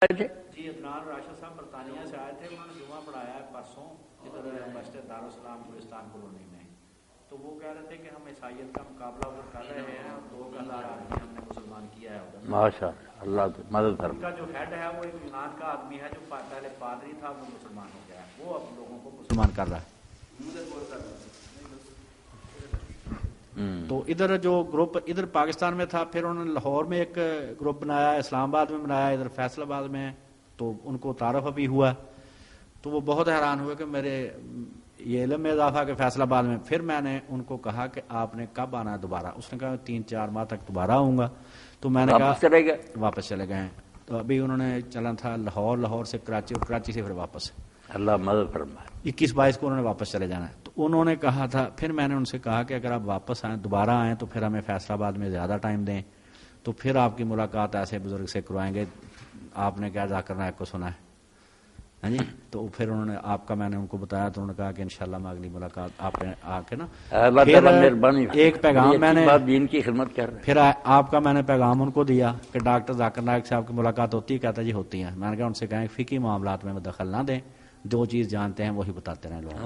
جی عدنان راشد صاحب برطانیہ سے آئے تھے، انہوں نے جمعہ پڑھایا ہے پرسوں ادھر مسجد دارالسلام گلستان کالونی میں، تو وہ کہہ رہے تھے کہ ہم عیسائیت کا مقابلہ ادھر کر رہے ہیں اور 2000 آدمی ہم نے مسلمان کیا ہے ادھر. ماشاء اللہ کی مدد ان کا جو ہیڈ ہے وہ ایک یونان کا آدمی ہے جو پہلے پادری تھا، وہ مسلمان ہو گیا ہے، وہ اب لوگوں کو مسلمان کر رہا ہے. تو ادھر جو گروپ ادھر پاکستان میں تھا، پھر انہوں نے لاہور میں ایک گروپ بنایا، اسلام آباد میں بنایا، ادھر فیصل آباد میں، تو ان کو تعارف ابھی ہوا. تو وہ بہت حیران ہوئے کہ میرے یہ علم میں اضافہ کہ فیصل آباد میں. پھر میں نے ان کو کہا کہ آپ نے کب آنا ہے دوبارہ؟ اس نے کہا 3-4 ماہ تک دوبارہ آؤں گا. تو میں نے کہا واپس چلے گئے. تو ابھی انہوں نے چلنا تھا لاہور، لاہور سے کراچی اور کراچی سے پھر واپس. اللہ مدد فرمائے. 21-22 کو انہوں نے واپس چلے جانا ہے. تو انہوں نے کہا تھا، پھر میں نے ان سے کہا کہ اگر آپ واپس آئیں دوبارہ آئیں تو پھر ہمیں فیصل آباد میں زیادہ ٹائم دیں، تو پھر آپ کی ملاقات ایسے بزرگ سے کروائیں گے. آپ نے کیا ذاکر نائک کو سنا ہے؟ ہاں جی. تو پھر انہوں نے آپ کا میں نے ان کو بتایا، تو انہوں نے کہا کہ انشاءاللہ میں اگلی ملاقات آپ نے آ کے نا ایک پیغام میں نے دین کی خدمت کر رہے. پھر آپ کا میں نے پیغام ان کو دیا کہ ڈاکٹر ذاکر نائک سے آپ کی ملاقات ہوتی ہے؟ کہتا جی ہوتی ہے. میں نے کہا ان سے کہیں فقہی معاملات میں دخل نہ دیں، جو چیز جانتے ہیں وہی بتاتے رہیں لوگوں.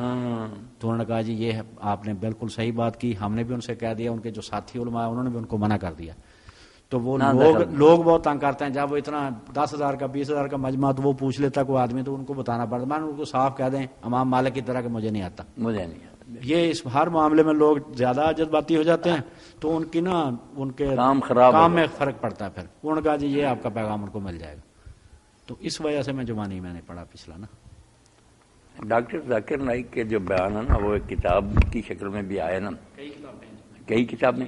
تو انہوں نے کہا جی یہ آپ نے بالکل صحیح بات کی. ہم نے بھی ان سے کہہ دیا، ان کے جو ساتھی علماء انہوں نے بھی ان کو منع کر دیا. تو وہ لوگ بہت تنگ کرتے ہیں جب وہ اتنا 10,000 کا 20,000 کا مجمع تو وہ پوچھ لیتا کوئی آدمی، تو ان کو بتانا پڑتا. میں نے ان کو صاف کہہ دیں امام مالک کی طرح کہ مجھے نہیں آتا. یہ اس ہر معاملے میں لوگ زیادہ جذباتی ہو جاتے ہیں تو ان کی نا ان کے کام میں فرق پڑتا ہے. پھر انہوں نے کہا جی یہ آپ کا پیغام ان کو مل جائے گا. تو اس وجہ سے میں جوانی میں نے پڑھا پچھلا نا. ڈاکٹر ذاکر نائک کے جو بیان ہے نا وہ ایک کتاب کی شکل میں بھی آئے نا، کئی کتابیں.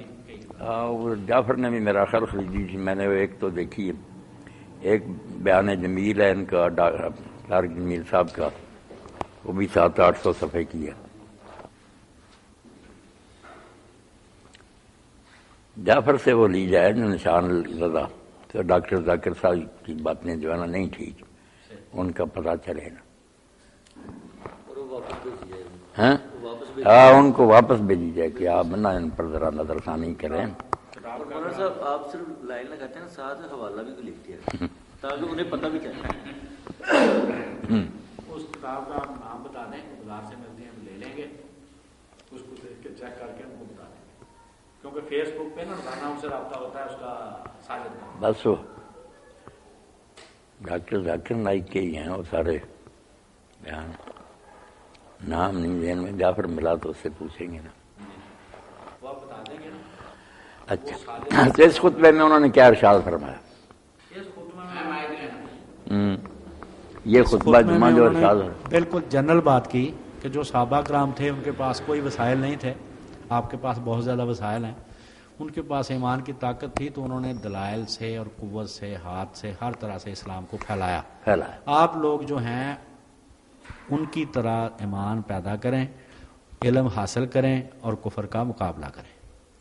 وہ جعفر نے بھی میرا خیال خریدی تھی، میں نے ایک تو دیکھی ہے، ایک بیان جمیل ہے ان کا طارق جمیل صاحب کا، وہ بھی 700-800 صفحے کی ہے. جعفر سے وہ لی جائے نا نشان رضا، تو ڈاکٹر ذاکر صاحب کی باتیں جو ہے نا نہیں ٹھیک، ان کا پتہ چلے نا. ان کو واپس بھیجی جائے کہ آپ نا ان پر ذرا نظر ثانی کریں. صاحب آپ صرف لائن لگاتے ہیں، ساتھ حوالہ بھی لکھ دیا تاکہ انہیں پتہ بھی چلے. اس کتاب کا نام بتا دیں، بازار سے ملتے ہیں ہم لے لیں گے، اس کو دیکھ کے چیک کر کے ہم کو بتا دیں، کیونکہ فیس بک پہ نا روزانہ ان سے رابطہ ہوتا ہے اس کا ساجد کا. بس وہ ڈاکٹر ذاکر نائک کے ہی ہیں وہ سارے بیان. نام نہیں ذہن میں، جعفر ملا تو اس سے پوچھیں گے نا. وہ آپ بتا دیں گے نا. اچھا، اس خطبے میں انہوں نے کیا ارشاد فرمایا؟ یہ خطبہ جمعہ جو ارشاد ہے بالکل جنرل بات کی کہ جو صحابہ کرام تھے ان کے پاس کوئی وسائل نہیں تھے، آپ کے پاس بہت زیادہ وسائل ہیں. ان کے پاس ایمان کی طاقت تھی تو انہوں نے دلائل سے اور قوت سے، ہاتھ سے، ہر طرح سے اسلام کو پھیلایا. آپ لوگ جو ہیں ان کی طرح ایمان پیدا کریں، علم حاصل کریں اور کفر کا مقابلہ کریں.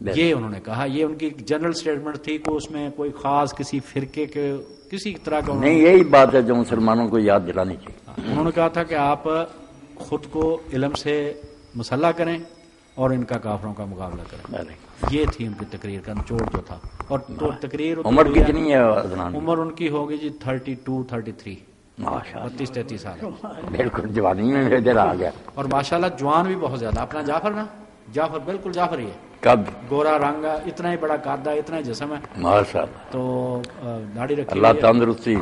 یہ انہوں نے کہا، یہ ان کی جنرل سٹیٹمنٹ تھی. کوئی اس میں کوئی خاص کسی فرقے کے کسی طرح کا نہیں. یہی بات ہے جو مسلمانوں کو یاد دلانی چاہیے. انہوں نے کہا تھا کہ آپ خود کو علم سے مسلح کریں اور ان کا کافروں کا مقابلہ کریں. یہ تھی ان کی تقریر کا نچوڑ جو تھا. اور تو تقریر عمر کتنی ہے؟ عمر ان کی ہوگی جی 32-33، 32-33 سال. بالکل جوانی میں ادھر آ گیا. اور ماشاءاللہ جوان بھی بہت زیادہ. اپنا جعفر نا، جعفر بالکل جعفر ہی ہے. کب گورا رنگ ہے، اتنا ہی بڑا قد ہے، اتنا ہی جسم ہے ماشاءاللہ. تو داڑھی رکھی اللہ تندرستی.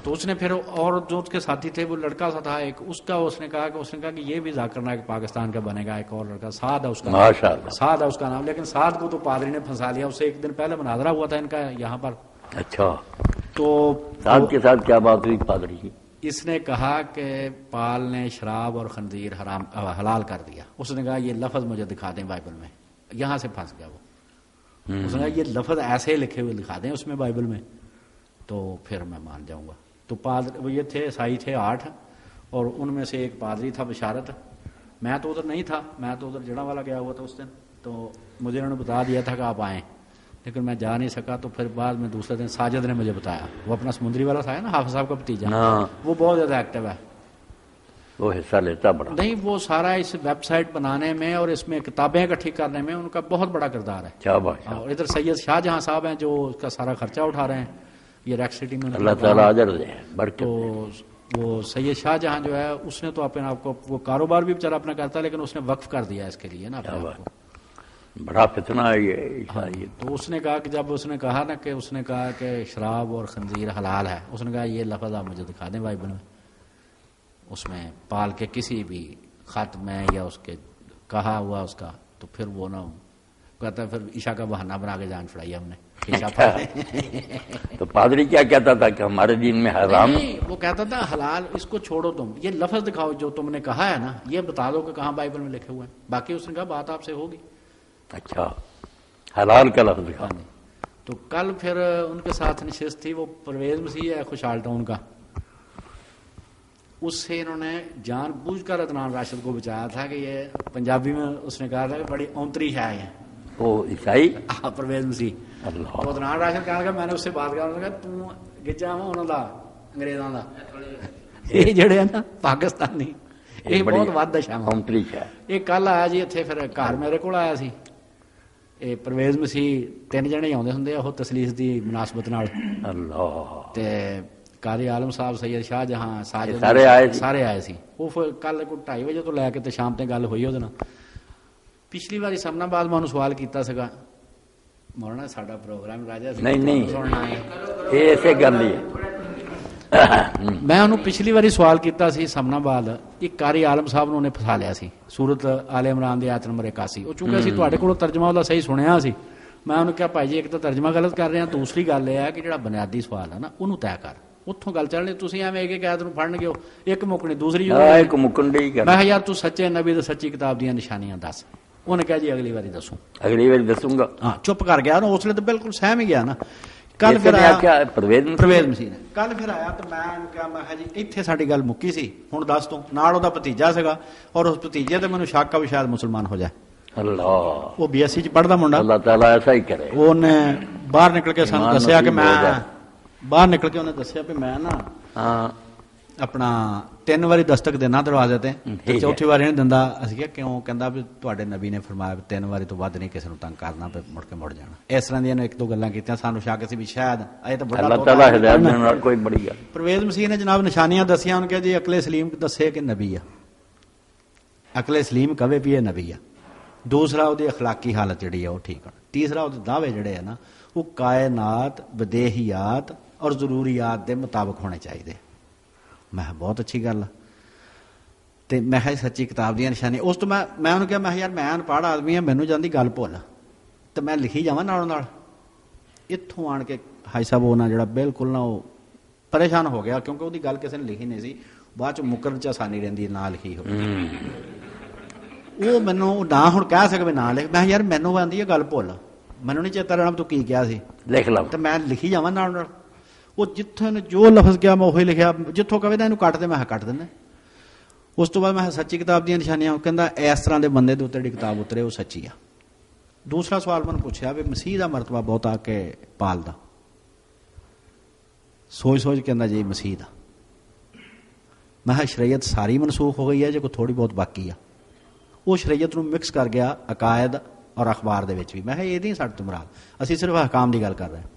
تو اس نے پھر اور جو اس کے ساتھی تھے وہ لڑکا سا تھا ایک، اس نے کہا کہ یہ بھی ذاکر نائک پاکستان کا بنے گا. ایک اور لڑکا سعد ہے اس کا، ماشاءاللہ سعد ہے اس کا نام. لیکن سعد کو تو پادری نے پھنسا لیا. اس سے ایک دن پہلے مناظرہ ہوا تھا ان کا یہاں پر. اچھا، تو سعد کے ساتھ کیا بات ہوئی پادری کی؟ اس نے کہا کہ پال نے شراب اور خنزیر حلال کر دیا. اس نے کہا یہ لفظ مجھے دکھا دیں بائبل میں. یہاں سے پھنس گیا وہ. اس نے کہا یہ لفظ ایسے لکھے ہوئے دکھا دیں اس میں بائبل میں، تو پھر میں مان جاؤں گا. تو یہ تھے عیسائی تھے 8، اور ان میں سے ایک پادری تھا بشارت. میں تو ادھر نہیں تھا، میں تو ادھر جڑا والا گیا ہوا تھا اس دن. تو مجھے انہوں نے بتا دیا تھا کہ آپ آئیں، لیکن میں جا نہیں سکا. تو پھر بعد میں دوسرے دن ساجد نے مجھے بتایا، وہ اپنا سمندری والا تھا نا، حافظ صاحب کا بھتیجا، وہ بہت زیادہ ایکٹیو ہے. وہ حصہ لیتا بڑا نہیں، وہ سارا اس ویب سائٹ بنانے میں اور اس میں کتابیں اکٹھی کرنے میں ان کا بہت بڑا کردار ہے. کیا بات. اور ادھر سید شاہ جہاں صاحب ہیں جو اس کا سارا خرچہ اٹھا رہے ہیں. یہ ریک سٹی میں اللہ تعالیٰ اجر دے برکت تو دے۔ وہ سید شاہ جہاں جو ہے اس نے تو اپنے آپ کو وہ کاروبار بھی بیچارہ اپنا کرتا ہے لیکن اس نے وقف کر دیا اس کے لیے نا اپنے آپ کو۔ بڑا فتنہ ہے یہ عیسائیت۔ تو اس نے کہا کہ جب اس نے کہا نا کہ اس نے کہا کہ شراب اور خنزیر حلال ہے، اس نے کہا یہ لفظ آپ مجھے دکھا دیں بائبل میں، اس میں پال کے کسی بھی خط میں یا اس کے کہا ہوا اس کا، تو پھر وہ نا کہتا ہے پھر عشاء کا بہانہ بنا کے جان چھڑائی ہم نے عشاء تو پادری کیا کہتا تھا کہ ہمارے دین میں حرام؟ نہیں، وہ کہتا تھا حلال اس کو چھوڑو، تم یہ لفظ دکھاؤ جو تم نے کہا ہے نا، یہ بتا دو کہ کہاں بائبل میں لکھے ہوئے ہیں، باقی اس نے کہا بات آپ سے ہوگی۔ اچھا، حلال کا لفظ دکھا۔ تو کل پھر ان کے ساتھ نشست تھی وہ پرویز مسیح ہے خوشحال ٹاؤن کا، اس سے انہوں نے جان بوجھ کر عدنان راشد کو بچایا تھا کہ یہ پنجابی میں اس نے کہا تھا کہ بڑی اونتری ہے یہ وہ عیسائی پرویز مسیح۔ اللہ تو عدنان راشد کہنے لگا، میں نے اس سے بات کیا تو گجا وا انہوں دا انگریزاں دا، یہ جڑے ہیں نا پاکستانی یہ بہت ود ہے شام اونتری ہے۔ یہ کل آیا جی اتنے پھر گھر میرے کو آیا سی یہ پرویز مسیح، 3 جنے آتے ہوں وہ تسلیس دی مناسبت نال، اللہ تے قاری عالم صاحب، سید شاہ جہاں، ساجد، سارے آئے سی۔ وہ کل 2:30 بجے تو لے کے تے شام تے گل ہوئی وہ۔ پچھلی باری سمنا بعد میں انہوں سوال کیتا سگا، مولانا ساڈا پروگرام راجا نہیں یہ ایسے گل ہی ہے۔ میں انہوں پچھلی باری سوال کیتا سی سمنا بعد، ایک قاری عالم صاحب نے پھسا لیا سی سورت آل عمران دی آیت نمبر 81، وہ چونکہ اسی تواڈے کولوں ترجمہ والا صحیح سنیا سی، میں انہوں کہا بھائی جی ایک تو ترجمہ غلط کر رہے ہیں، دوسری گل یہ ہے کہ جڑا بنیادی سوال ہے نا انہوں طے کر، اتوں گل چلنی، تھی ایویں ایک آیت نوں پڑھن گے ایک مکنی دوسری، میں یار تو سچے نبی تے سچی کتاب دیا نشانیاں دس، انہیں کہا جی اگلی باری دسوں، اگلی باری دسوں گا۔ ہاں چپ کر گیا نا، اس لیے تو بالکل سہم ہی گیا نا۔ کل پھر آیا پرویز مسیح نے، کل پھر آیا تو میں کہا میں جی اتنے ساری گل مکی سی، ہوں دس تو نال وہ بھتیجا سگا، اور اس بھتیجے تے مینوں شک آ بھی شاید مسلمان ہو جائے۔ اللہ، وہ BSc چ پڑھدا منڈا، اللہ تعالیٰ ایسا ہی کرے۔ انہیں باہر نکل کے سانوں دسیا کہ میں باہر نکل کے انہیں دسیا بھی میں نا اپنا 3 واری دستک دینا دروازے تے، چوتھی واری نہیں دیندا۔ اسی کہا کیوں؟ کہندا بھی تواڈے نبی نے فرمایا 3 واری تو ود نہیں کسی نوں تنگ کرنا، پہ مڑ کے مڑ جانا۔ اس طرح دیاں 1-2 گلاں کیتیاں، سانوں شک سی بھی شاید اے تے بڑا اللہ تعالیٰ ہدایت دینے والا کوئی بڑی گل۔ پرویز مسیح نے جناب نشانیاں دسیاں، ان کے جی عقل سلیم دسے کہ نبی ہے، عقل سلیم کہے بھی یہ نبی ہے۔ دوسرا وہ اخلاقی حالت جڑی ہے وہ ٹھیک ہے۔ تیسرا وہ دعوے جڑے ہیں نا وہ کائنات، بدیہیات اور ضروریات دے مطابق ہونے چاہیے۔ میں بہت اچھی گل ہے، میں سچی کتاب دیا نشانی۔ اس تو میں انہوں کہا میں یار میں ان پڑھ آدمی ہاں، مینوں جاندی گل بھول، تو میں لکھی جاواں نالوں نال۔ اتوں آن کے حاج صاحب وہ نہ جڑا بالکل نہ وہ پریشان ہو گیا، کیونکہ وہی گل کسی نے لکھی نہیں سی، بعد چ مکرن چ آسانی رہندی نہ لکھی ہو۔ وہ مینوں نہ ہن کہہ سکے نہ لکھ، میں یار مینوں آندی ہے گل بھول، مینوں نہیں چیتا رہنا تو کی کیا سی، لکھ لو، تو میں لکھی جاواں نال نال۔ وہ جتوں نے جو لفظ کیا میں وہی لکھیا، جتوں کہے یہ کٹ دے میں کٹ دینا۔ اس تو بعد میں سچی کتاب دیا نشانیاں، کہندا اس طرح دے بندے دے اتنے جی کتاب اترے وہ سچی آ۔ دوسرا سوال میں نے پوچھا بھی مسیح دا مرتبہ بہت آ کے پال دا، سوچ کہندا جی مسیح دا۔ میں شریعت ساری منسوخ ہو گئی ہے جی کوئی تھوڑی بہت باقی آ؟ وہ شریعت نو مکس کر گیا عقائد اور اخبار دے وچ بھی۔ میں یہ نہیں ساڈے تو مراد، اسی صرف احکام دی گل کر رہے ہیں،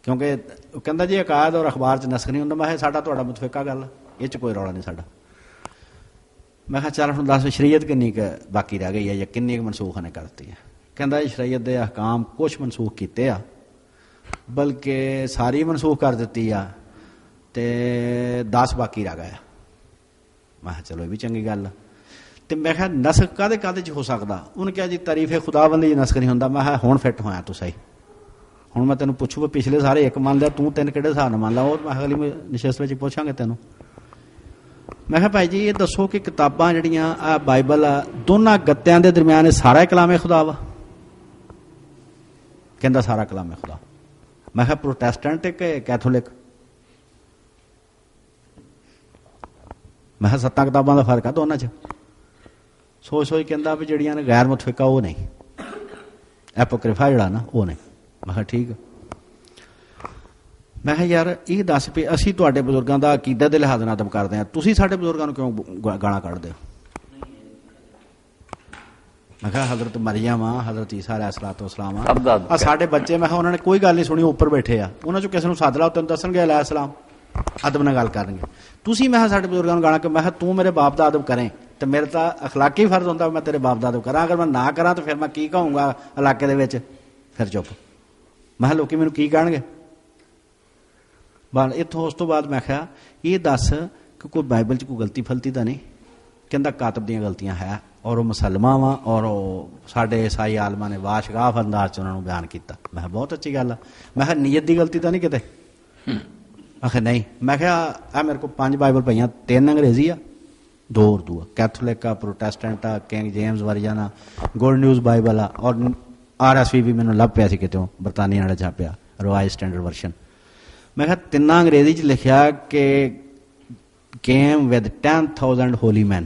کیونکہ کہندا جی عقائد اور اخبار چ نسخ نہیں ہوندا۔ میں ساڈا تہاڈا متفقہ گل، یہ چ کوئی رولا نہیں ساڈا۔ میں کہا چل ہن دس شریعت کنی کہ باقی رہ گئی ہے یا کنی منسوخ نے کرتی ہے؟ کہندا شریعت دے احکام کچھ منسوخ کیتے آ، بلکہ ساری منسوخ کر دیتی آ، تے 10 باقی رہ گیا۔ میں کہا چلو یہ بھی چنگی گل ہے۔ تو میں کہا نسخ کدے ہو سکتا؟ انہوں نے کہا جی تعریف خدا بندی نسخ نہیں ہوتا۔ میں ہوں فٹ ہویا تو صحیح، ہوں میں تینوں پوچھوں پچھلے سارے ایک مان لیا، تو 3 کہڑے حساب نہ مان لا؟ وہ میں اگلی نشست میں پوچھاں گے تینوں۔ میں کہا بھائی جی یہ دسو کہ کتاباں جڑیاں بائبل آ دونوں گتیاں دے درمیان سارا کلام خدا وا؟ کہندا سارا کلام خدا۔ میں کہا پروٹیسٹنٹ کہ کیتھولک؟ میں 7 کتاباں دا فرق ہے دونوں چ۔ سوچ کہندا بھی جڑیاں نے غیر متفقہ وہ نہیں، ایپوکریفا جڑا نا وہ نہیں۔ میں کہا ٹھیک ہے۔ میں کہا یار یہ دس پہ اسی تواڈے بزرگاں دا عقیدہ دے لحاظ نال ادب کردے ہیں، تسی ساڈے بزرگاں نوں کیوں گالاں کڈدے ہو؟ ਮੈਂ ਕਿਹਾ ਹਜ਼ਰਤ ਮਰੀਮ ਆ, ਹਜ਼ਰਤ ਈਸਾ ਅਲੈਹਿਸਸਲਾਮ ਆ ਸਾਡੇ ਬੱਚੇ, ਮੈਂ ਕਿਹਾ ਉਹਨਾਂ ਨੇ ਕੋਈ ਗੱਲ ਨਹੀਂ ਸੁਣੀ, ਉੱਪਰ ਬੈਠੇ ਆ, ਉਹਨਾਂ ਚੋਂ ਕਿਸੇ ਨੂੰ ਸੱਦ ਲਾ, ਤੈਨੂੰ ਦੱਸਣਗੇ ਅਲੈਹਿਸਸਲਾਮ, ਅਦਬ ਨਾਲ ਗੱਲ ਕਰਨਗੇ। ਤੁਸੀਂ ਮੈਂ ਕਿਹਾ ਸਾਡੇ ਬਜ਼ੁਰਗਾਂ ਨੂੰ ਗਾਣਾ ਕਿ ਮੈਂ ਕਿਹਾ ਤੂੰ ਮੇਰੇ ਬਾਪ ਦਾ ਅਦਬ ਕਰੇ ਤੇ ਮੇਰੇ ਤਾਂ ਅਖਲਾਕੀ ਫਰਜ਼ ਹੁੰਦਾ ਮੈਂ ਤੇਰੇ ਬਾਪ ਦਾ ਅਦਬ ਕਰਾਂ, ਅਗਰ ਮੈਂ ਨਾ ਕਰਾਂ ਤਾਂ ਫਿਰ ਮੈਂ ਕੀ ਕਹੂੰਗਾ ਇਲਾਕੇ ਦੇ ਵਿੱਚ, ਫਿਰ ਚੁੱਪ। ਮੈਂ ਕਿਹਾ ਲੋਕੀ ਮੈਨੂੰ ਕੀ ਕਹਿਣਗੇ। ਬਸ ਇੱਥੋਂ ਉਸ ਤੋਂ ਬਾਅਦ ਮੈਂ ਕਿਹਾ ਇਹ ਦੱਸ ਕਿ ਕੋਈ ਬਾਈਬਲ 'ਚ ਕੋਈ ਗਲਤੀ ਫਲਤੀ ਤਾਂ ਨਹੀਂ? ਕਹਿੰਦਾ ਕਾਤਬ ਦੀਆਂ ਗਲਤੀਆਂ ਹੈ, ਔਰ ਉਹ ਮੁਸਲਮਾਂ ਵਾ, ਔਰ ਉਹ ਸਾਡੇ ਈਸਾਈ ਆਲਮਾਂ ਨੇ ਵਾਸ਼ਗਾਫ ਅੰਦਾਜ਼ 'ਚ ਉਹਨਾਂ ਨੂੰ ਬਿਆਨ ਕੀਤਾ। ਮੈਂ ਕਿਹਾ ਬਹੁਤ ਅੱਛੀ ਗੱਲ ਆ। ਮੈਂ ਕਿਹਾ ਨੀਅਤ ਦੀ ਗਲਤੀ ਤਾਂ ਨਹੀਂ ਕਿਤੇ? ਮੈਂ ਕਿਹਾ ਨਹੀਂ। ਮੈਂ ਕਿਹਾ ਆ ਮੇਰੇ ਕੋਲ 5 ਬਾਈਬਲ ਪਈਆਂ, 3 ਅੰਗਰੇਜ਼ੀ ਆ, 2 ਉਰਦੂ ਆ, ਕੈਥੋਲਿਕ ਆ, ਪ੍ਰੋਟੈਸਟੈਂਟ ਆ, ਕਿੰਗ ਜੇਮਸ ਵਰਜਨ ਆ, ਗੁੱਡ ਨਿਊਜ਼ ਬਾਈਬਲ ਆ, ਔਰ RSV ਵੀ ਮੈਨੂੰ ਲੱਭ ਪਿਆ ਸੀ ਕਿਤੋਂ, ਬਰਤਾਨੀਆ ਵਾਲਾ ਛਾਪਿਆ ਰਿਵਾਈਜ਼ਡ ਸਟੈਂਡਰਡ ਵਰਸ਼ਨ। ਮੈਂ ਕਿਹਾ 3 ਅੰਗਰੇਜ਼ੀ 'ਚ ਲਿਖਿਆ ਕਿ came with 10,000 holy men,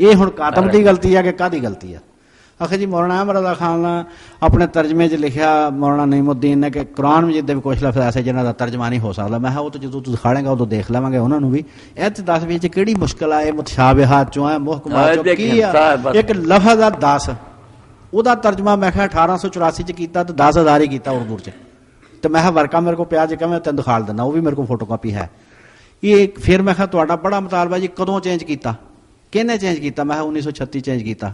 ਇਹ ਹੁਣ ਕਾਤਮ ਦੀ ਗਲਤੀ ਆ ਕਿ ਕਾਹਦੀ ਗਲਤੀ ਆ? ਆਖੇ ਜੀ ਮੌਲਾਨਾ ਅਹਿਮਦ ਰਜ਼ਾ ਖਾਨ ਨੇ ਆਪਣੇ ਤਰਜਮੇ 'ਚ ਲਿਖਿਆ, ਮੌਲਾਨਾ ਨਈਮੁੱਦੀਨ ਨੇ, ਕਿ ਕੁਰਾਨ ਮਜੀਦ ਦੇ ਵੀ ਕੁਛ ਲਫ਼ਜ਼ ਐਸੇ ਜਿਹਨਾਂ ਦਾ ਤਰਜਮਾ ਨਹੀਂ ਹੋ ਸਕਦਾ। ਮੈਂ ਕਿਹਾ ਉਹ ਤਾਂ ਜਦੋਂ ਤੂੰ ਦਿਖਾੜੇਗਾ ਉਦੋਂ ਦੇਖ ਲਵਾਂਗੇ ਉਹਨਾਂ ਨੂੰ ਵੀ। ਇਹ 'ਚ 10 ਵਿੱਚ ਕਿਹੜੀ ਮੁਸ਼ਕਲ ਆ? ਇਹ ਮੁਤਸ਼ਾਬਿਹਾਤ 'ਚੋਂ ਆ, ਮੁਹਕਮਾਤ 'ਚੋਂ ਕੀ ਆ? ਇੱਕ ਲਫ਼ਜ਼ ਆ 10, ਉਹਦਾ ਤਰਜਮਾ ਮੈਂ ਕਿਹਾ 1884 'ਚ ਕੀਤਾ ਤੇ 10,000 ਹੀ ਕੀਤਾ ਉਰਦੂ 'ਚ। ਤੇ ਮੈਂ ਕਿਹਾ ਵਰਕਾ ਮੇਰੇ ਕੋਲ ਪਿਆ, ਜੇ ਮੈਂ ਤੈਨੂੰ ਦਿਖਾ ਦਿੰਦਾ, ਉਹ ਵੀ ਮੇਰੇ ਕੋਲ ਫੋਟੋ ਕਾਪੀ ਹੈ। ਇਹ ਫਿਰ ਮੈਂ ਕਿਹਾ ਤੁਹਾਡਾ ਬੜਾ ਮੁਤਾਲਬਾ ਜੀ, ਕਦੋਂ ਚੇਂਜ ਕੀਤਾ, ਕਿਹਨੇ ਚੇਂਜ ਕੀਤਾ? ਮੈਂ ਕਿਹਾ 1936 ਚੇਂਜ ਕੀਤਾ।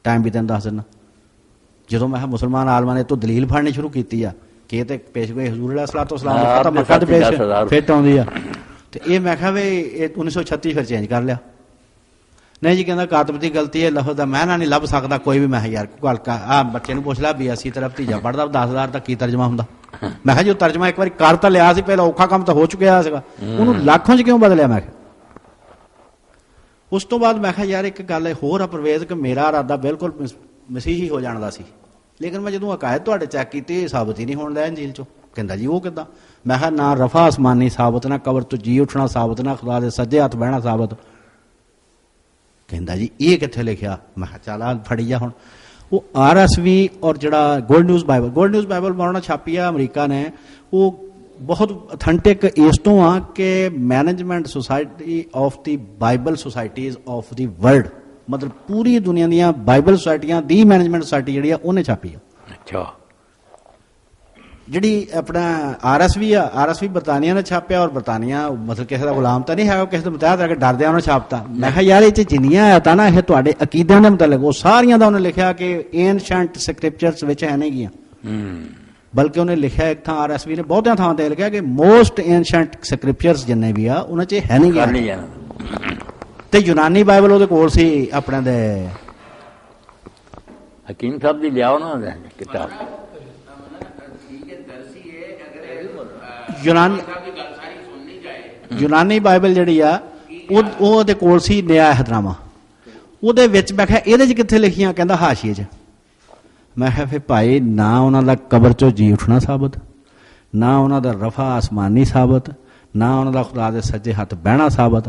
ਟਾਈਮ ਵੀ ਤੈਨੂੰ ਦੱਸ ਦਿੰਦਾ। ਜਦੋਂ ਮੈਂ ਕਿਹਾ ਮੁਸਲਮਾਨ ਆਲਮਾਂ ਨੇ ਤੋਂ ਦਲੀਲ ਫੜਨੀ ਸ਼ੁਰੂ ਕੀਤੀ ਆ ਕਿ ਇਹ ਤੇ ਪੇਸ਼ਵੇ ਹਜ਼ੂਰ ਅਲੈਹਿਸਸਲਾਮ ਦੇ ਪਤਾ ਮੱਕਾ ਤੇ ਪੇਸ਼ ਫਿੱਟ ਆਉਂਦੀ ਆ, ਤੇ ਇਹ ਮੈਂ ਕਿਹਾ ਵੀ ਇਹ 1936 ਫਿਰ ਚੇਂਜ ਕਰ ਲਿਆ। ਨਹੀਂ ਜੀ, ਕਹਿੰਦਾ ਕਾਤਬ ਦੀ ਗਲਤੀ ਹੈ, ਲਫ਼ਜ਼ ਦਾ ਮਹਿਨਾ ਨਹੀਂ ਲੱਭ ਸਕਦਾ ਕੋਈ ਵੀ। ਮੈਂ ਯਾਰ ਗੱਲ ਆ ਬੱਚੇ ਨੂੰ ਪੁੱਛ ਲਿਆ, BSc ਤਰਫ ਧੀਜਾ ਪੜ੍ਹਦਾ, 10,000 ਦਾ ਕੀ ਤਰਜਮਾ ਹੁੰਦਾ? ਮੈਂ ਕਿਹਾ ਜੋ ਤਰਜਮਾ ਇੱਕ ਵਾਰੀ ਕਰ ਤਾਂ ਲਿਆ ਸੀ, ਪਹਿਲਾਂ ਔਖਾ ਕੰਮ ਤਾਂ ਹੋ ਚੁੱਕਿਆ ਸੀਗਾ, ਉਹਨੂੰ ਲੱਖਾਂ 'ਚ ਕਿਉਂ ਬਦਲਿਆ? ਮੈਂ ਕਿਹਾ ਉਸ ਤੋਂ ਬਾਅਦ ਮੈਂ ਕਿਹਾ ਯਾਰ ਇੱਕ ਗੱਲ ਹੋਰ ਆ ਪਰਵੇਜ਼, ਕਿ ਮੇਰਾ ਇਰਾਦਾ ਬਿਲਕੁਲ ਮਸੀਹੀ ਹੋ ਜਾਣ ਦਾ ਸੀ, ਲੇਕਿਨ ਮੈਂ ਜਦੋਂ ਅਕਾਇਦ ਤੁਹਾਡੇ ਚੈੱਕ ਕੀਤੀ ਸਾਬਤ ਹੀ ਨਹੀਂ ਹੋਣ ਦਾ ਇੰਜੀਲ 'ਚੋਂ। ਕਹਿੰਦਾ ਜੀ ਉਹ ਕਿੱਦਾਂ? ਮੈਂ ਕਿਹਾ ਨਾ ਰਫਾ ਆਸਮਾਨੀ ਸਾਬਤ, ਨਾ ਕਬਰ ਤੋਂ ਜੀ ਉੱਠਣਾ ਸਾਬਤ, ਨਾ ਖੁਦਾ ਦੇ ਸੱਜੇ ਹੱਥ ਬਹਿਣਾ ਸਾਬਤ। ਕਹਿੰਦਾ ਜੀ ਇਹ ਕਿੱਥੇ ਲਿਖਿਆ? ਮੈਂ ਕਿਹਾ ਚੱਲ ਆ ਫੜੀ ਜਾ ਹੁਣ। ਉਹ RSV ਔਰ ਜਿਹੜਾ ਗੋਲਡ ਨਿਊਜ਼ ਬਾਈਬਲ ਮੌਲਾਨਾ ਛਾਪੀ ਆ ਅਮਰੀਕਾ ਨੇ, ਉਹ ਬਹੁਤ ਅਥੈਂਟਿਕ ਇਸ ਤੋਂ ਆ ਕਿ management society of the Bible societies of the world, ਮਤਲਬ ਪੂਰੀ ਦੁਨੀਆ ਦੀਆਂ ਬਾਈਬਲ ਸੁਸਾਇਟੀਆਂ ਦੀ ਮੈਨੇਜਮੈਂਟ ਸੁਸਾਇਟੀ ਜਿਹੜੀ ਆ ਉਹਨੇ ਛਾਪੀ ਆ। ਅੱਛਾ। ਜਿਹੜੀ ਆਪਣਾ RSV ਬਰਤਾਨੀਆ ਨੇ ਛਾਪਿਆ, ਔਰ ਬਰਤਾਨੀਆ ਮਤਲਬ ਕਿਸੇ ਦਾ ਗੁਲਾਮ ਤਾਂ ਨਹੀਂ ਹੈ, ਉਹ ਕਿਸੇ ਤੋਂ ਮੁਤਾਹਤ ਕਰਕੇ ਡਰਦਿਆਂ ਉਹਨੇ ਛਾਪਤਾ। ਮੈਂ ਕਿਹਾ ਯਾਰ ਇਹ 'ਚ ਜਿੰਨੀਆਂ ਆਇਤਾਂ ਨਾ ਇਹ ਤੁਹਾਡੇ ਅਕੀਦਿਆਂ ਦੇ ਮੁਤਲਕ, ਉਹ ਸਾਰੀਆਂ ਦਾ ਉਹਨੇ ਲਿਖਿਆ ਕਿ ਏਨਸ਼ੈਂਟ ਸਕ੍ਰਿਪਚਰਸ ਵਿੱਚ ਹੈ ਨਹੀਂ ਗੀਆਂ, ਬਲਕਿ ਉਹਨੇ ਲਿਖਿਆ ਇੱਕ ਥਾਂ RSV ਨੇ ਬਹੁਤਿਆਂ ਥਾਵਾਂ ਤੇ ਲਿਖਿਆ ਕਿ ਮੋਸਟ ਏਨਸ਼ੈਂਟ ਸਕ੍ਰਿਪਚਰਸ ਜਿੰਨੇ ਵੀ ਆ ਉਹਨਾਂ 'ਚ ਹੈ ਨਹੀਂ ਗਿਆ। ਤੇ ਯੂਨਾਨੀ ਬਾਈਬਲ ਉਹਦੇ ਕੋਲ ਸੀ ਆਪਣੇ ਦੇ ਹਕੀਮ ਸਾਹਿਬ ਦੀ ਲਿਆਓ ਨਾ ਕਿਤਾਬ। ਯੂਨਾਨੀ ਬਾਈਬਲ ਜਿਹੜੀ ਆ ਉਹ ਉਹਦੇ ਕੋਲ ਸੀ ਨਿਆ ਅਹਿਦਨਾਮਾ, ਉਹਦੇ ਵਿੱਚ ਮੈਂ ਕਿਹਾ ਇਹਦੇ 'ਚ ਕਿੱਥੇ ਲਿਖੀਆਂ? ਕਹਿੰਦਾ ਹਾਸ਼ੀਏ 'ਚ। ਮੈਂ ਕਿਹਾ ਫਿਰ ਭਾਈ ਨਾ ਉਹਨਾਂ ਦਾ ਕਬਰ 'ਚੋਂ ਜੀ ਉੱਠਣਾ ਸਾਬਤ, ਨਾ ਉਹਨਾਂ ਦਾ ਰਫਾ ਆਸਮਾਨੀ ਸਾਬਤ, ਨਾ ਉਹਨਾਂ ਦਾ ਖੁਦਾ ਦੇ ਸੱਜੇ ਹੱਥ ਬਹਿਣਾ ਸਾਬਤ।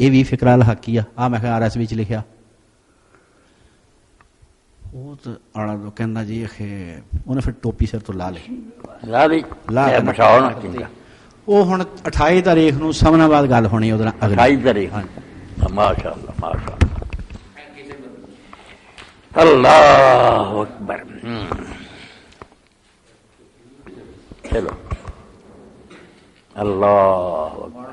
ਇਹ ਵੀ ਫਿਕਰਾ ਹਕੀ ਆ। ਮੈਂ ਕਿਹਾ RSV 'ਚ ਲਿਖਿਆ। ਉਹ ਤਾਂ ਆਲਾ ਕਹਿੰਦਾ ਜੀ ਉਹਨੇ ਫਿਰ ਟੋਪੀ ਸਿਰ ਤੋਂ ਲਾ ਲਈ। ਉਹ ਹੁਣ 28 ਤਾਰੀਖ ਨੂੰ ਸਮਨਾਬਾਦ ਗੱਲ ਹੋਣੀ ਉਹਦੇ ਨਾਲ। 28 ਤਾਰੀਖ। ਮਾਸ਼ਾ ਅੱਲਾਹ, ਮਾਸ਼ਾ ਅੱਲਾਹੁ ਅਕਬਰ। ਚਲੋ ਅੱਲਾਹੁ ਅਕਬਰ।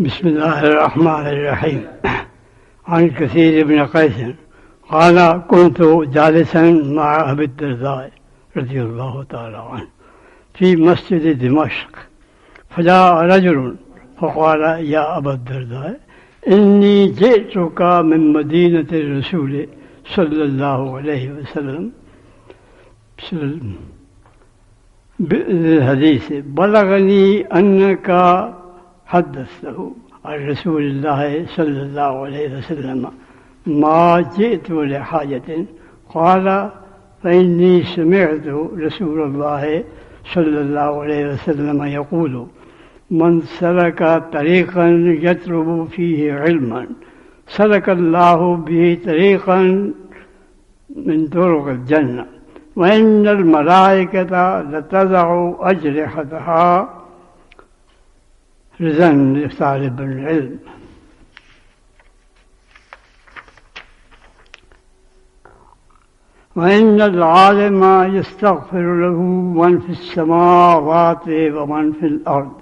بسم الله الرحمن الرحيم. عن كثير بن قيس قال كنت جالسا مع أبي الدرداء رضي الله تعالى عنه في مسجد دمشق، فجاء رجل فقال يا أبا الدرداء إني جئتك من مدينة الرسول صلى الله عليه وسلم بالحديث بلغني أنك حدثته عن رسول الله صلى الله عليه وسلم ما جئت لحاجة. قال فإني سمعت رسول الله صلى الله عليه وسلم يقول من سلك طريقا يطلب فيه علما سلك الله به طريقا من طرق الجنة، وإن الملائكة لتضع أجنحتها رضا لطالب العلم. وإن العالم يستغفر له من في السماوات ومن في الأرض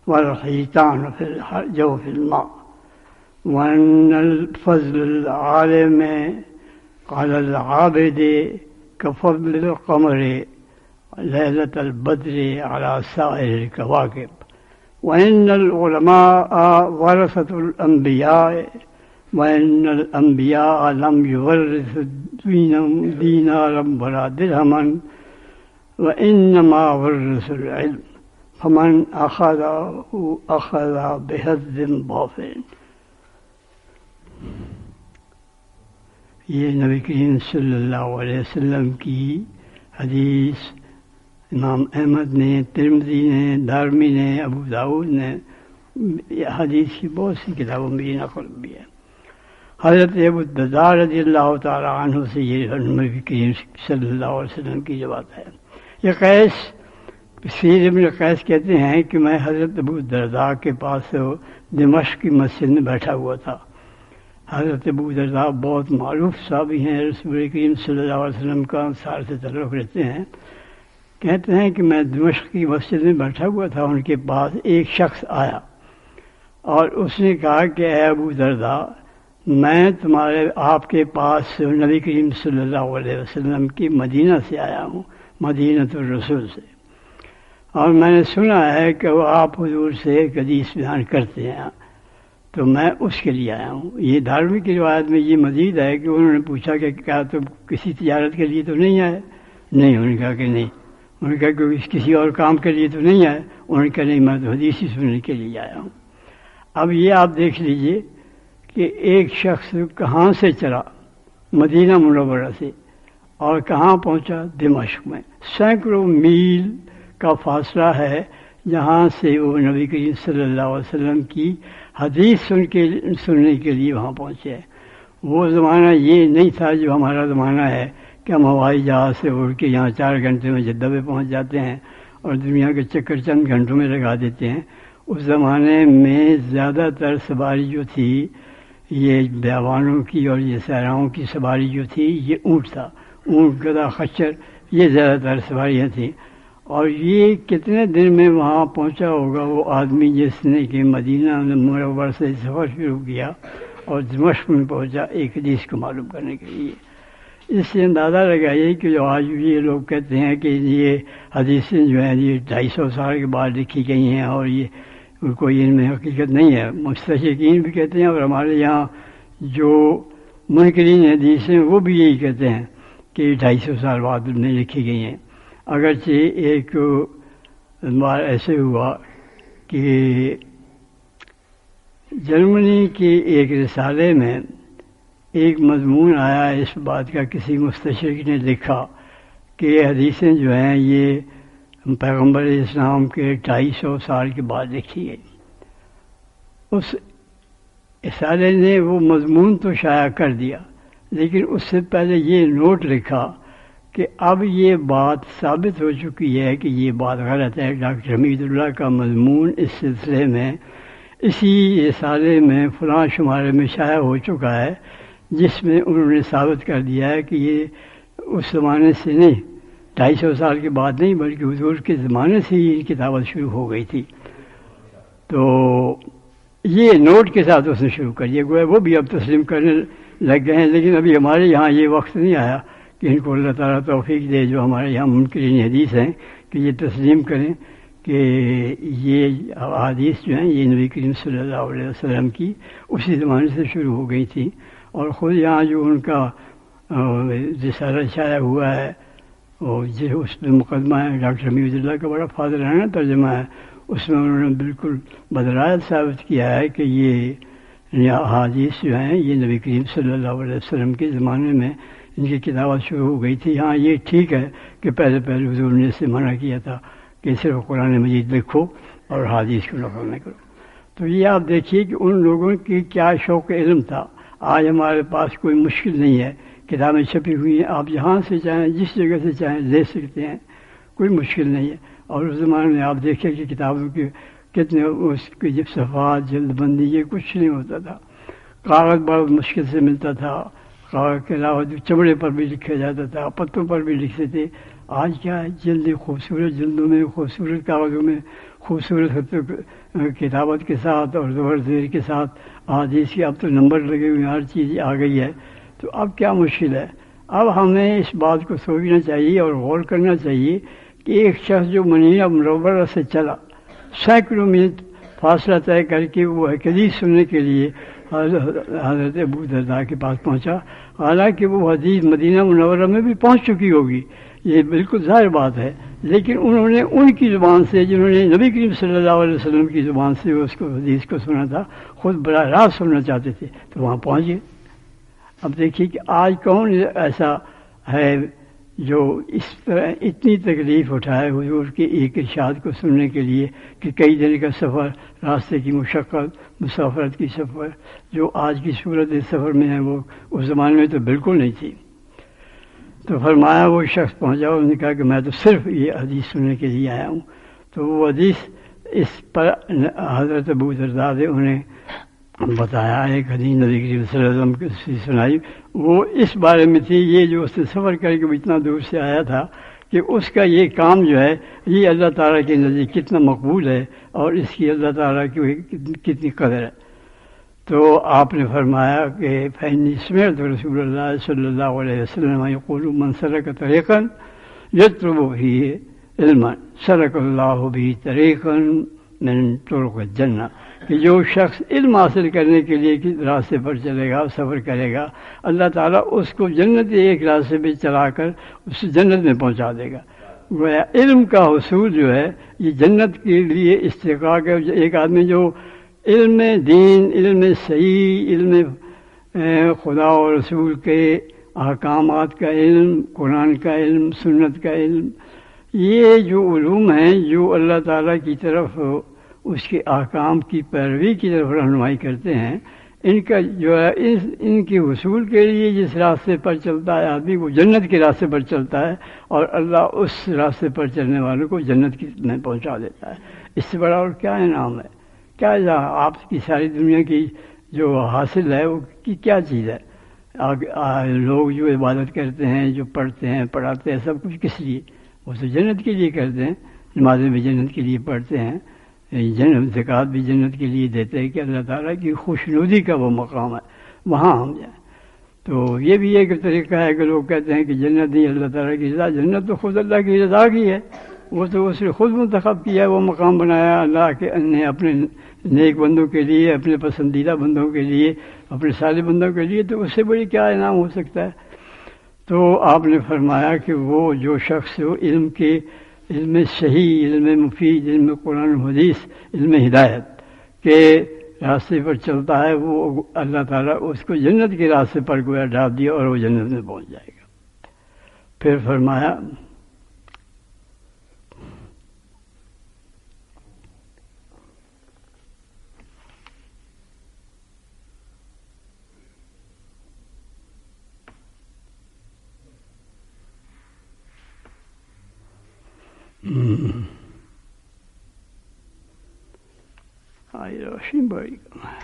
والحيتان في جوف الماء، وأن الفضل العالم على العابد كفضل القمر ليلة البدر على سائر الكواكب، وإن العلماء ورثة الأنبياء، وإن الأنبياء لم يورثوا دينارا ولا درهما، وإنما ورثوا العلم، فمن أخذه أخذ بحظ وافر. یہ نبی کریم صلی اللہ علیہ وسلم کی حدیث امام احمد نے، ترمذی نے، دارمی نے، ابو داؤد نے حدیث کی بہت سی کتابوں میں یہ نقل بھی ہے۔ حضرت ابو الدرداء رضی اللہ تعالی عنہ سے یہ نبی کریم صلی اللہ علیہ وسلم کی جو بات ہے، یہ قیس سیر ابن قیس کہتے ہیں کہ میں حضرت ابو الدرداء کے پاس دمشق کی مسجد میں بیٹھا ہوا تھا۔ حضرت ابو الدرداء بہت معروف صحابی ہیں، رسول کریم صلی اللہ علیہ وسلم کا انصار سے تعلق رہتے ہیں۔ کہتے ہیں کہ میں دمشق کی مسجد میں بیٹھا ہوا تھا، ان کے پاس ایک شخص آیا اور اس نے کہا کہ اے ابو الدرداء، میں آپ کے پاس نبی کریم صلی اللہ علیہ وسلم کی مدینہ سے آیا ہوں، مدینۃ الرسول سے، اور میں نے سنا ہے کہ وہ آپ حضور سے ایک حدیث بیان کرتے ہیں، تو میں اس کے لیے آیا ہوں۔ یہ دھارمی کی روایت میں یہ مزید ہے کہ انہوں نے پوچھا کہ کیا تم کسی تجارت کے لیے تو نہیں آئے؟ نہیں، انہوں نے کہا کہ نہیں۔ انہوں نے کہا کہ کسی اور کام کے لیے تو نہیں آئے؟ انہوں نے کہا نہیں، میں تو حدیث ہی سننے کے لیے آیا ہوں۔ اب یہ آپ دیکھ لیجئے کہ ایک شخص کہاں سے چلا، مدینہ منورہ سے، اور کہاں پہنچا؟ دمشق میں۔ سینکڑوں میل کا فاصلہ ہے جہاں سے وہ نبی کریم صلی اللہ علیہ وسلم کی حدیث سننے کے لیے وہاں پہنچے۔ وہ زمانہ یہ نہیں تھا جو ہمارا زمانہ ہے کہ ہم ہوائی جہاز سے اڑ کے یہاں 4 گھنٹے میں جدہ پہ پہنچ جاتے ہیں اور دنیا کے چکر چند گھنٹوں میں لگا دیتے ہیں۔ اس زمانے میں زیادہ تر سواری جو تھی یہ بیابانوں کی اور یہ صحراؤں کی سواری جو تھی یہ اونٹ تھا، اونٹ، گدھا، خچر، یہ زیادہ تر سواریاں تھیں۔ اور یہ کتنے دن میں وہاں پہنچا ہوگا وہ آدمی جس نے کہ مدینہ منورہ سے سفر شروع کیا اور دمشق میں پہنچا ایک حدیث کو معلوم کرنے کے لیے۔ اس سے اندازہ لگائیے کہ جو آج یہ لوگ کہتے ہیں کہ یہ حدیثیں جو ہیں یہ 250 سال کے بعد لکھی گئی ہیں اور یہ کوئی ان میں حقیقت نہیں ہے، مستشرقین بھی کہتے ہیں، اور ہمارے یہاں جو منکرین حدیث ہیں وہ بھی یہی کہتے ہیں کہ 250 سال بعد میں لکھی گئی ہیں۔ اگرچہ ایک بار ایسے ہوا کہ جرمنی کے ایک رسالے میں ایک مضمون آیا اس بات کا، کسی مستشرق نے لکھا کہ حدیثیں جو ہیں یہ پیغمبر اسلام کے 250 سال کے بعد لکھی گئی. اس رسالے نے وہ مضمون تو شائع کر دیا، لیکن اس سے پہلے یہ نوٹ لکھا کہ اب یہ بات ثابت ہو چکی ہے کہ یہ بات غلط ہے. ڈاکٹر حمید اللہ کا مضمون اس سلسلے میں اسی رسالے میں فلاں شمارے میں شائع ہو چکا ہے، جس میں انہوں نے ثابت کر دیا ہے کہ یہ اس زمانے سے نہیں، 250 سال کے بعد نہیں، بلکہ حضور کے زمانے سے ہی کتابت شروع ہو گئی تھی. تو یہ نوٹ کے ساتھ اس نے شروع کر دیا. گویا وہ بھی اب تسلیم کرنے لگ گئے ہیں، لیکن ابھی ہمارے یہاں یہ وقت نہیں آیا کہ ان کو اللہ تعالیٰ توفیق دے جو ہمارے یہاں منکرین حدیث ہیں کہ یہ تسلیم کریں کہ یہ احادیث جو ہیں یہ نبی کریم صلی اللہ علیہ وسلم کی اسی زمانے سے شروع ہو گئی تھی. اور خود یہاں جو ان کا رسالہ شائع ہوا ہے اور اس میں مقدمہ ہے ڈاکٹر حمید اللہ کا بڑا فاضلانہ ترجمہ ہے، اس میں انہوں نے بالکل بدرائت ثابت کیا ہے کہ یہ احادیث جو ہیں یہ نبی کریم صلی اللہ علیہ وسلم کے زمانے میں ان کی کتابت شروع ہو گئی تھی. ہاں یہ ٹھیک ہے کہ پہلے حضور نے اس سے منع کیا تھا کہ صرف قرآن مجید لکھو اور حدیث کو نقل نہ کرو. تو یہ آپ دیکھیے کہ ان لوگوں کی کیا شوق علم تھا. آج ہمارے پاس کوئی مشکل نہیں ہے، کتابیں چھپی ہوئی ہیں، آپ جہاں سے چاہیں جس جگہ سے چاہیں لے سکتے ہیں، کوئی مشکل نہیں ہے. اور اس زمانے میں آپ دیکھیں کہ کتابوں کے کتنے اس کی جب صفحات جلد بندی یہ کچھ نہیں ہوتا تھا. کاغذ بہت مشکل سے ملتا تھا، کاغذ کے علاوہ چمڑے پر بھی لکھا جاتا تھا، پتوں پر بھی لکھتے تھے. آج کیا ہے، جلدی خوبصورت جلدوں میں، خوبصورت کاغذوں میں، خوبصورت کتابت کے ساتھ اور زبر زیر کے ساتھ احادیث کی اب تو نمبر لگے ہوئے، ہر چیز آ گئی ہے. تو اب کیا مشکل ہے؟ اب ہمیں اس بات کو سوچنا چاہیے اور غور کرنا چاہیے کہ ایک شخص جو مدینہ منورہ سے چلا سینکڑوں میل فاصلہ طے کر کے وہ حدیث سننے کے لیے حضرت ابو درداء کے پاس پہنچا، حالانکہ وہ حدیث مدینہ منورہ میں بھی پہنچ چکی ہوگی، یہ بالکل ظاہر بات ہے، لیکن انہوں نے ان کی زبان سے جنہوں نے نبی کریم صلی اللہ علیہ وسلم کی زبان سے اس کو حدیث کو سنا تھا، خود براہ راست سننا چاہتے تھے تو وہاں پہنچ گئے. اب دیکھیے کہ آج کون ایسا ہے جو اس طرح اتنی تکلیف اٹھائے حضور کے ایک ارشاد کو سننے کے لیے کہ کئی دن کا سفر، راستے کی مشقت، مسافرت کی سفر جو آج کی صورت اس سفر میں ہے وہ اس زمانے میں تو بالکل نہیں تھی. تو فرمایا وہ شخص پہنچا، انہوں نے کہا کہ میں تو صرف یہ حدیث سننے کے لیے آیا ہوں. تو وہ حدیث اس پر حضرت ابو درداء نے انہیں بتایا، ایک حدیث نبی کریم صلی اللہ علیہ وسلم کی سنائی. وہ اس بارے میں تھی، یہ جو اس نے سفر کر کے اتنا دور سے آیا تھا کہ اس کا یہ کام جو ہے یہ اللہ تعالیٰ کے نزدیک کتنا مقبول ہے اور اس کی اللہ تعالیٰ کی کتنی قدر ہے. تو آپ نے فرمایا کہ فإني سمعت رسول اللہ صلی اللہ علیہ وسلم یقول من سلک طریقا یطلب فیہ علما سلک اللہ بہ طریقا من طرق الجنہ، کہ جو شخص علم حاصل کرنے کے لیے کس راستے پر چلے گا، سفر کرے گا، اللہ تعالیٰ اس کو جنت ایک راستے پہ چلا کر اس جنت میں پہنچا دے گا. علم کا حصول جو ہے یہ جنت کے لیے استحقاق ہے. ایک آدمی جو علم دین، علم صحیح، علم خدا و رسول کے احکامات کا علم، قرآن کا علم، سنت کا علم، یہ جو علوم ہیں جو اللہ تعالیٰ کی طرف اس کے احکام کی پیروی کی طرف رہنمائی کرتے ہیں، ان کا جو ہے ان کے حصول کے لیے جس راستے پر چلتا ہے آدمی وہ جنت کے راستے پر چلتا ہے اور اللہ اس راستے پر چلنے والوں کو جنت میں پہنچا دیتا ہے. اس سے بڑا اور کیا انعام ہے؟ کیا آپ کی ساری دنیا کی جو حاصل ہے وہ کیا چیز ہے؟ لوگ جو عبادت کرتے ہیں، جو پڑھتے ہیں، پڑھاتے ہیں، سب کچھ کس لیے؟ وہ تو جنت کے لیے کرتے ہیں. نمازیں بھی جنت کے لیے پڑھتے ہیں، زکوٰۃ بھی جنت کے لیے دیتے ہیں کہ اللہ تعالیٰ کی خوشنودی کا وہ مقام ہے، وہاں ہم جائیں. تو یہ بھی ایک طریقہ ہے کہ لوگ کہتے ہیں کہ جنت نہیں، اللہ تعالیٰ کی رضا. جنت تو خود اللہ کی رضا کی ہے، وہ تو اس نے خود منتخب کیا ہے، وہ مقام بنایا اللہ کے نے اپنے نیک بندوں کے لیے، اپنے پسندیدہ بندوں کے لیے، اپنے صالح بندوں کے لیے. تو اس سے بڑی کیا انعام ہو سکتا ہے؟ تو آپ نے فرمایا کہ وہ جو شخص علم صحیح، علم مفید، علم قرآن و حدیث، علم ہدایت کے راستے پر چلتا ہے، وہ اللہ تعالیٰ اس کو جنت کے راستے پر گویا ڈال دیا اور وہ جنت میں پہنچ جائے گا. پھر فرمایا آئی روشنی بڑی کم ہے.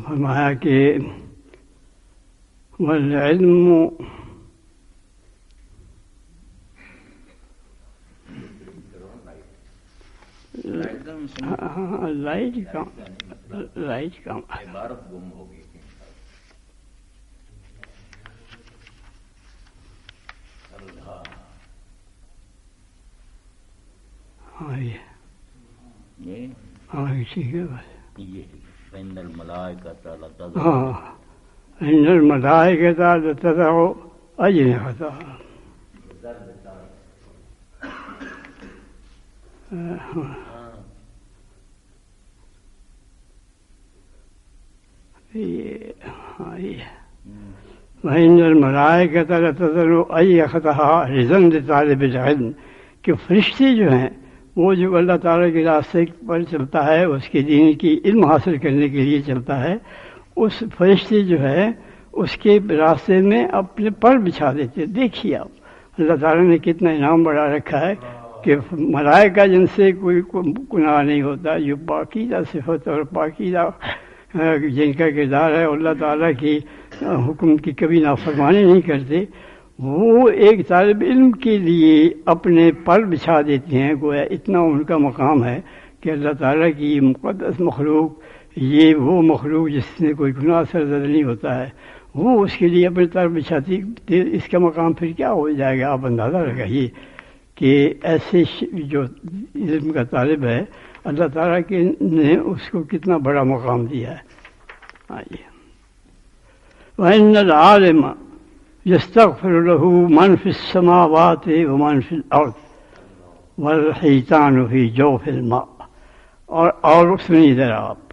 فرمایا کہ والعلم لائٹ کم عبارت گم ہوگی. ہاں ٹھیک ہے بس. ان الملائکۃ ہاں ان الملائکۃ لتضع اجنحتها. وَإِنَّ الْمَلَائِكَةَ لَتَضَعُ أَجْنِحَتَهَا رِضًا لِطَالِبِ الْعِلْمِ کہ فرشتے جو ہیں وہ جو اللہ تعالیٰ کے راستے پر چلتا ہے اس کے دین کی علم حاصل کرنے کے لیے چلتا ہے، اس فرشتے جو ہے اس کے راستے میں اپنے پر بچھا دیتے. دیکھیے آپ اللہ تعالیٰ نے کتنا انعام بڑھا رکھا ہے کہ ملائکہ جن سے کوئی گناہ نہیں ہوتا، جو پاکیزہ صفت اور پاکیزہ جن کا کردار ہے اللہ تعالیٰ کی حکم کی کبھی نافرمانی نہیں کرتے، وہ ایک طالب علم کے لیے اپنے پر بچھا دیتے ہیں. گویا اتنا ان کا مقام ہے کہ اللہ تعالیٰ کی مقدس مخلوق، یہ وہ مخلوق جس نے کوئی گناہ سرزد نہیں ہوتا ہے، وہ اس کے لیے اپنے پر بچھاتی. اس کا مقام پھر کیا ہو جائے گا؟ آپ اندازہ لگائیے کہ ایسے جو علم کا طالب ہے اللہ تعالیٰ نے اس کو کتنا بڑا مقام دیا ہے. آئیے وَإِنَّ الْعَالِمَ يَسْتَغْفِرُ لَهُ مَنْ فِي السَّمَاوَاتِ وَمَنْ فِي الْأَرْضِ وَالْحِيتَانُ فِي جَوْفِ الْمَاءِ. اور سنیے ذرا آپ،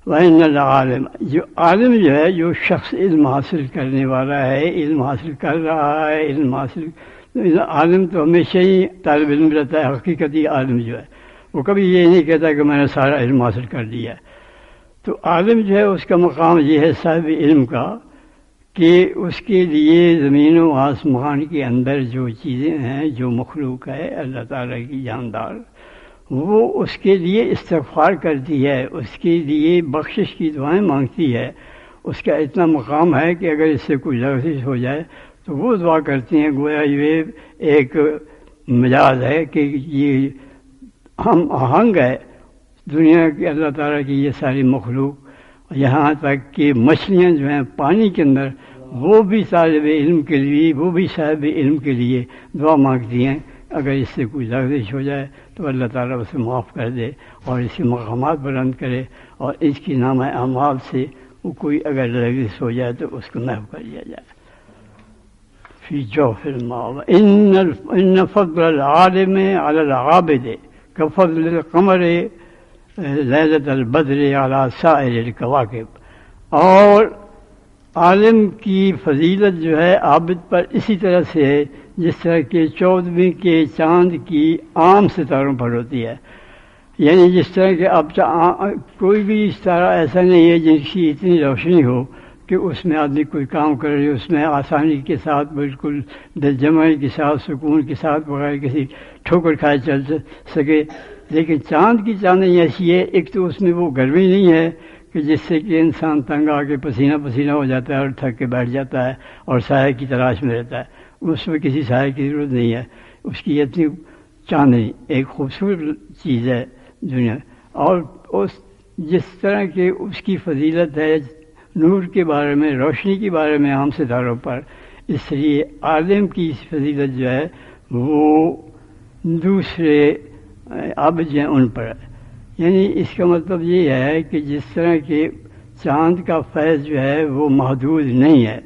وَإِنَّ الْعَالِمَ جو عالم جو ہے، جو شخص علم حاصل کرنے والا ہے، علم حاصل کر رہا ہے، عالم تو ہمیشہ ہی طالب علم رہتا ہے. حقیقتی عالم جو ہے وہ کبھی یہ نہیں کہتا کہ میں نے سارا علم حاصل کر لیا. تو عالم جو ہے اس کا مقام یہ ہے صاحب علم کا کہ اس کے لیے زمین و آسمان کے اندر جو چیزیں ہیں، جو مخلوق ہے اللہ تعالیٰ کی جاندار، وہ اس کے لیے استغفار کرتی ہے، اس کے لیے بخشش کی دعائیں مانگتی ہے. اس کا اتنا مقام ہے کہ اگر اس سے کوئی لغزش ہو جائے تو وہ دعا کرتی ہیں. گویا یہ ایک مجاز ہے کہ یہ ہم آہنگ ہے دنیا کی اللہ تعالیٰ کی یہ ساری مخلوق، یہاں تک کہ مچھلیاں جو ہیں پانی کے اندر وہ بھی طالب علم کے لیے، وہ بھی صاحب علم کے لیے دعا مانگتی ہیں. اگر اس سے کوئی لغزش ہو جائے تو اللہ تعالیٰ اسے معاف کر دے اور اس کے مقامات بلند کرے، اور اس کی نامہ اعمال سے وہ کوئی اگر لغزش ہو جائے تو اس کو محو کر دیا جائے. فی جوف الماء ان فضل العالم علی العابد کفضل القمر لیلۃ البدر علی سائر الکواکب. اور عالم کی فضیلت جو ہے عابد پر اسی طرح سے ہے جس طرح کہ 14ویں کے چاند کی عام ستاروں پر ہوتی ہے. یعنی جس طرح کہ اب کوئی بھی ستارہ ایسا نہیں ہے جس کی اتنی روشنی ہو کہ اس میں آدمی کوئی کام کر رہے، اس میں آسانی کے ساتھ بالکل دل جمعی کے ساتھ سکون کے ساتھ بغیر کسی ٹھوکر کھائے چل سکے. لیکن چاند کی چاندنی ایسی ہے، ایک تو اس میں وہ گرمی نہیں ہے کہ جس سے کہ انسان تنگ آ کے پسینہ پسینہ ہو جاتا ہے اور تھک کے بیٹھ جاتا ہے اور سائے کی تلاش میں رہتا ہے. اس میں کسی سائے کی ضرورت نہیں ہے. اس کی اتنی چاندنی ایک خوبصورت چیز ہے دنیا. اور جس طرح کہ اس کی فضیلت ہے نور کے بارے میں، روشنی کے بارے میں عام ستاروں پر، اس لیے عالم کی فضیلت جو ہے وہ دوسرے عابد جو ہیں ان پر ہے. یعنی اس کا مطلب یہ ہے کہ جس طرح کہ چاند کا فیض جو ہے وہ محدود نہیں ہے،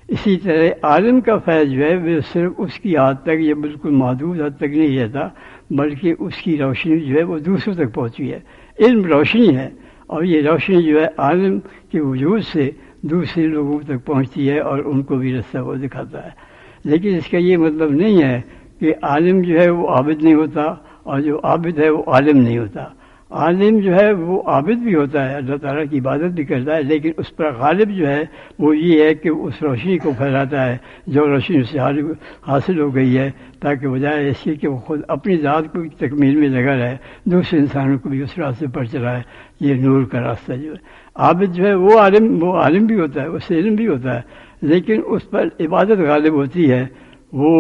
اسی طرح عالم کا فیض جو ہے وہ صرف اس کی حد تک، یہ بالکل محدود حد تک نہیں رہتا، بلکہ اس کی روشنی جو ہے وہ دوسروں تک پہنچی ہے۔ علم روشنی ہے، اور یہ روشنی جو ہے عالم کے وجود سے دوسرے لوگوں تک پہنچتی ہے اور ان کو بھی رستہ وہ دکھاتا ہے۔ لیکن اس کا یہ مطلب نہیں ہے کہ عالم جو ہے وہ عابد نہیں ہوتا اور جو عابد ہے وہ عالم نہیں ہوتا۔ عالم جو ہے وہ عابد بھی ہوتا ہے، اللہ تعالیٰ کی عبادت بھی کرتا ہے، لیکن اس پر غالب جو ہے وہ یہ ہے کہ اس روشنی کو پھیلاتا ہے جو روشنی اس سے حاصل ہو گئی ہے، تاکہ بجائے اس کے کہ وہ خود اپنی ذات کو تکمیل میں لگا رہے، دوسرے انسانوں کو بھی اس راستے پر چلائے۔ یہ نور کا راستہ جو ہے عابد جو ہے وہ عالم بھی ہوتا ہے، اس سے علم بھی ہوتا ہے، لیکن اس پر عبادت غالب ہوتی ہے۔ وہ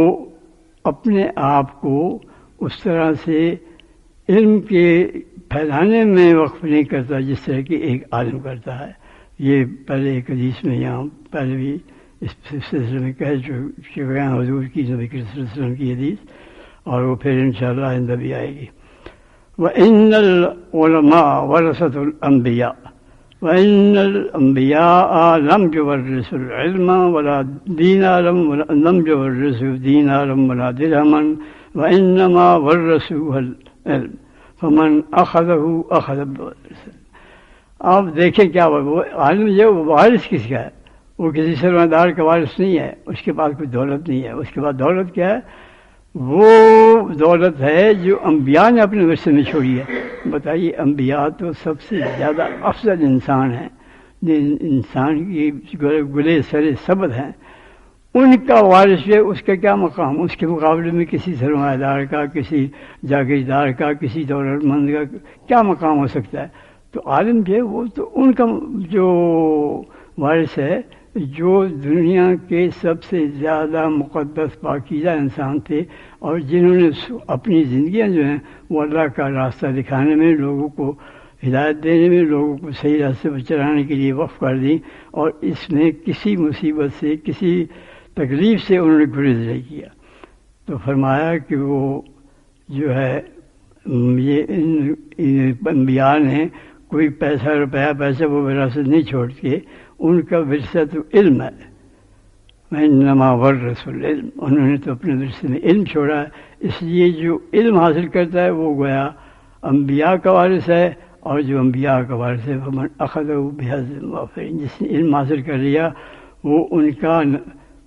اپنے آپ کو اس طرح سے علم کے پھیلانے میں وقف نہیں کرتا جس طرح کہ ایک عالم کرتا ہے۔ یہ پہلے ایک حدیث میں یہاں پہلے بھی اس سلسلے میں کہہ چکے ہیں حضور کی، نبی کریم صلی اللہ علیہ وسلم کی حدیث، اور وہ پھر انشاءاللہ آئندہ بھی آئے گی۔ وَإِنَّ الْعُلَمَاءَ وَرَثَةُ الْأَنْبِيَاءِ وَإِنَّ الْأَنْبِيَاءَ لَمْ يُوَرِّثُوا الْعِلْمَ وَلَا دِينَارًا لَمْ يُوَرِّثُوا دِينَارًا وَلَا دِرْهَمًا وَإِنَّمَا وَرَّثُوا الْعِلْمَ فمن اخذہ اخذ بوارث۔ آپ دیکھیں کیا وہ عالم جو وہ وارث کس کا ہے؟ وہ کسی سرمایہ دار کا وارث نہیں ہے، اس کے پاس کوئی دولت نہیں ہے۔ اس کے بعد دولت کیا ہے؟ وہ دولت ہے جو انبیاء نے اپنے ورثے میں چھوڑی ہے۔ بتائیے، انبیاء تو سب سے زیادہ افضل انسان ہیں، انسان کی گلے سرے سبد ہیں، ان کا وارث ہے، اس کا کیا مقام؟ اس کے مقابلے میں کسی سرمایہ دار کا، کسی جاگیردار کا، کسی دولت مند کا کیا مقام ہو سکتا ہے؟ تو عالم جو ہے وہ تو ان کا جو وارث ہے جو دنیا کے سب سے زیادہ مقدس پاکیزہ انسان تھے، اور جنہوں نے اپنی زندگیاں جو ہیں وہ اللہ کا راستہ دکھانے میں، لوگوں کو ہدایت دینے میں، لوگوں کو صحیح راستے پر چلانے کے لیے وقف کر دی، اور اس میں کسی مصیبت سے، کسی تکلیف سے انہوں نے گریز نہیں کیا۔ تو فرمایا کہ وہ جو ہے یہ انبیاء نے کوئی پیسہ وہ وراثت نہیں چھوڑ کے، ان کا ورثہ تو علم ہے۔ وَإِنَّمَا وَرَّثُوا الْعِلْمَ، انہوں نے تو اپنے ورثے میں علم چھوڑا ہے، اس لیے جو علم حاصل کرتا ہے وہ گویا انبیاء کا وارث ہے، اور جو انبیاء کا وارث ہے فمن اخذہ بحظ وافر، جس نے علم حاصل کر لیا وہ ان کا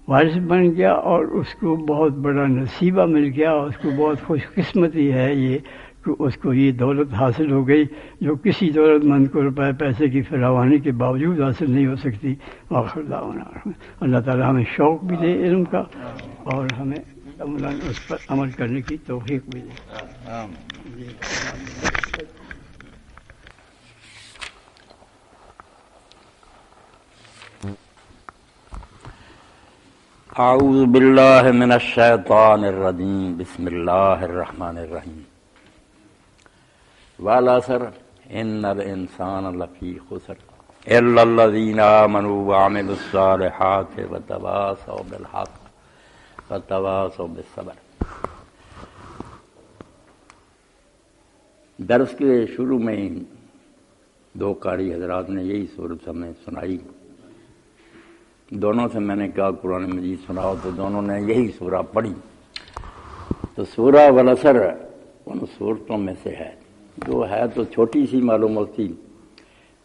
وارث بن گیا، اور اس کو بہت بڑا نصیبہ مل گیا، اور اس کو بہت خوش قسمتی ہے یہ کہ اس کو یہ دولت حاصل ہو گئی جو کسی دولت مند کو روپے پیسے کی فراوانی کے باوجود حاصل نہیں ہو سکتی۔ آخر دعوانا اللہ تعالیٰ ہمیں شوق بھی دے علم کا، اور ہمیں اس پر عمل کرنے کی توفیق بھی دے۔ اعوذ باللہ من الشیطان الرجیم، بسم اللہ الرحمن الرحیم۔ والعصر ان الانسان لفی خسر الا الذین آمنوا وعملوا الصالحات وتواصوا بالحق وتواصوا بالصبر۔ درس کے شروع میں دو قاری حضرات نے یہی صورت ہمیں سنائی، دونوں سے میں نے کہا قرآن مجید سناؤ، تو دونوں نے یہی سورہ پڑھی۔ تو سورہ والعصر ان صورتوں میں سے ہے جو ہے تو چھوٹی سی معلوم ہوتی،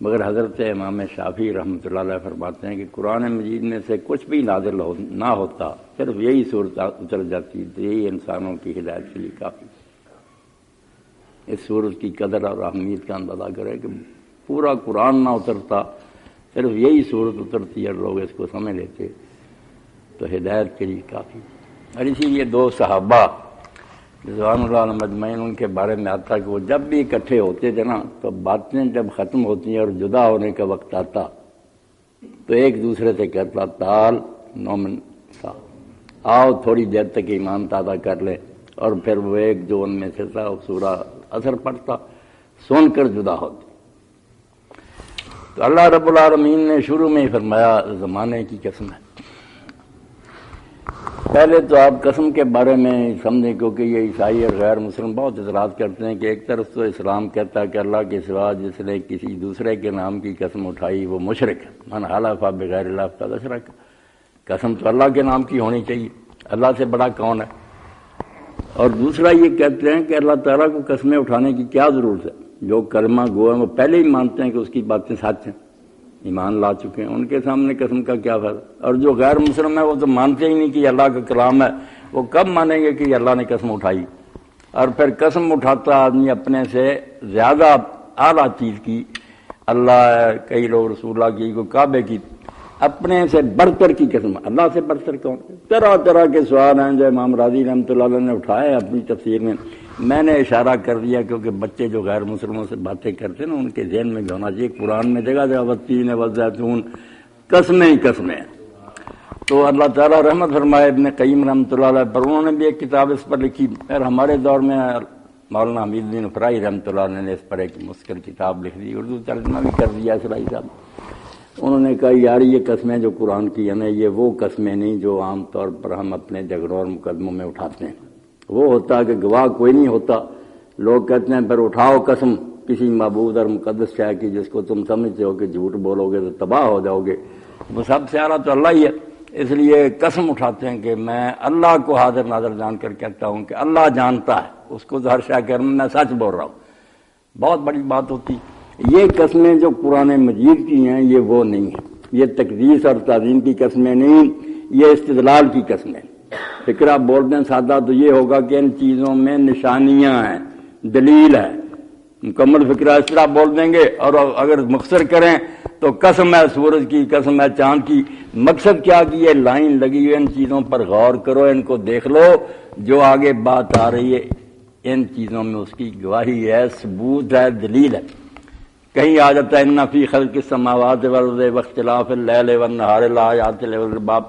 مگر حضرت امام شافعی رحمۃ اللہ علیہ فرماتے ہیں کہ قرآن مجید میں سے کچھ بھی نازل نہ ہوتا، صرف یہی صورت اتر جاتی تو یہی انسانوں کی ہدایت کے لیے کافی۔ اس صورت کی قدر اور اہمیت کا اندازہ کرے کہ پورا قرآن نہ اترتا، صرف یہی صورت اترتی اور لوگ اس کو سمجھ لیتے تو ہدایت کے لیے کافی۔ اور اسی لیے دو صحابہ رضوان اللہ علیہم اجمعین، ان کے بارے میں آتا کہ وہ جب بھی اکٹھے ہوتے تھے نا تو باتیں جب ختم ہوتی ہیں اور جدا ہونے کا وقت آتا تو ایک دوسرے سے کہتا تعال نومن سا، آؤ تھوڑی دیر تک ایمان تازہ کر لیں، اور پھر وہ ایک جو ان میں سے تھا سورہ اثر پڑتا، سن کر جدا ہوتے۔ تو اللہ رب العالمین نے شروع میں ہی فرمایا زمانے کی قسم ہے۔ پہلے تو آپ قسم کے بارے میں سمجھیں، کیونکہ یہ عیسائی اور غیر مسلم بہت اعتراض کرتے ہیں کہ ایک طرف تو اسلام کہتا ہے کہ اللہ کے سوا جس نے کسی دوسرے کے نام کی قسم اٹھائی وہ مشرک ہے، من حلف بغیر اللہ فقد اشرک، قسم تو اللہ کے نام کی ہونی چاہیے، اللہ سے بڑا کون ہے؟ اور دوسرا یہ کہتے ہیں کہ اللہ تعالیٰ کو قسمیں اٹھانے کی کیا ضرورت ہے؟ جو کلمہ گو ہیں وہ پہلے ہی مانتے ہیں کہ اس کی باتیں سچ ہیں، ایمان لا چکے ہیں، ان کے سامنے قسم کا کیا فائدہ؟ اور جو غیر مسلم ہے وہ تو مانتے ہی نہیں کہ یہ اللہ کا کلام ہے، وہ کب مانیں گے کہ یہ اللہ نے قسم اٹھائی؟ اور پھر قسم اٹھاتا آدمی اپنے سے زیادہ اعلیٰ چیز کی، اللہ ہے، کئی لوگ رسول اللہ کی، کوئی کعبے کی، اپنے سے برتر کی قسم، اللہ سے برتر کون؟ طرح طرح کے سوال ہیں جو امام راضی رحمۃ اللہ علیہ نے اٹھائے اپنی تفسیر میں نے اشارہ کر دیا کیونکہ بچے جو غیر مسلموں سے باتیں کرتے ہیں نا ان کے ذہن میں بھی ہونا چاہیے قرآن میں جگہ جگہ والتین والزیتون قسمیں ہی قسمیں ہیں۔ تو اللہ تعالیٰ رحمت فرمائے ابن قیم رحمۃ اللہ علیہ پر، انہوں نے بھی ایک کتاب اس پر لکھی، اور ہمارے دور میں مولانا حمید الدین فرائی رحمۃ اللہ علیہ نے اس پر ایک مشکل کتاب لکھ دی، اردو ترجمہ بھی کر دیا اسرائی صاحب۔ انہوں نے کہا یار یہ قسمیں جو قرآن کی ہیں نا یہ وہ قسمیں نہیں جو عام طور پر ہم اپنے جھگڑوں اور مقدموں میں اٹھاتے ہیں۔ وہ ہوتا کہ گواہ کوئی نہیں ہوتا، لوگ کہتے ہیں پھر اٹھاؤ قسم کسی معبود اور مقدس شے کی جس کو تم سمجھتے ہو کہ جھوٹ بولو گے تو تباہ ہو جاؤ گے، وہ سب سے اعلیٰ تو اللہ ہی ہے، اس لیے قسم اٹھاتے ہیں کہ میں اللہ کو حاضر ناظر جان کر کہتا ہوں کہ اللہ جانتا ہے، اس کو تو ہر شے کر میں سچ بول رہا ہوں، بہت بڑی بات ہوتی۔ یہ قسمیں جو قرآن مجید کی ہیں یہ وہ نہیں ہیں، یہ تقدیس اور تعظیم کی قسمیں نہیں، یہ استدلال کی قسمیں۔ فکرہ بولتے ہیں سادہ تو یہ ہوگا کہ ان چیزوں میں نشانیاں ہیں، دلیل ہے، مکمل فکرہ اس طرح بول دیں گے، اور اگر مختصر کریں تو قسم ہے سورج کی، قسم ہے چاند کی، مقصد کیا کہ یہ لائن لگی ہوئی ان چیزوں پر غور کرو، ان کو دیکھ لو، جو آگے بات آ رہی ہے ان چیزوں میں اس کی گواہی ہے، ثبوت ہے، دلیل ہے۔ کہیں آ جاتا ہے ان فی خلق السماوات والارض واختلاف اللیل والنہار لآیات لأولی الالباب،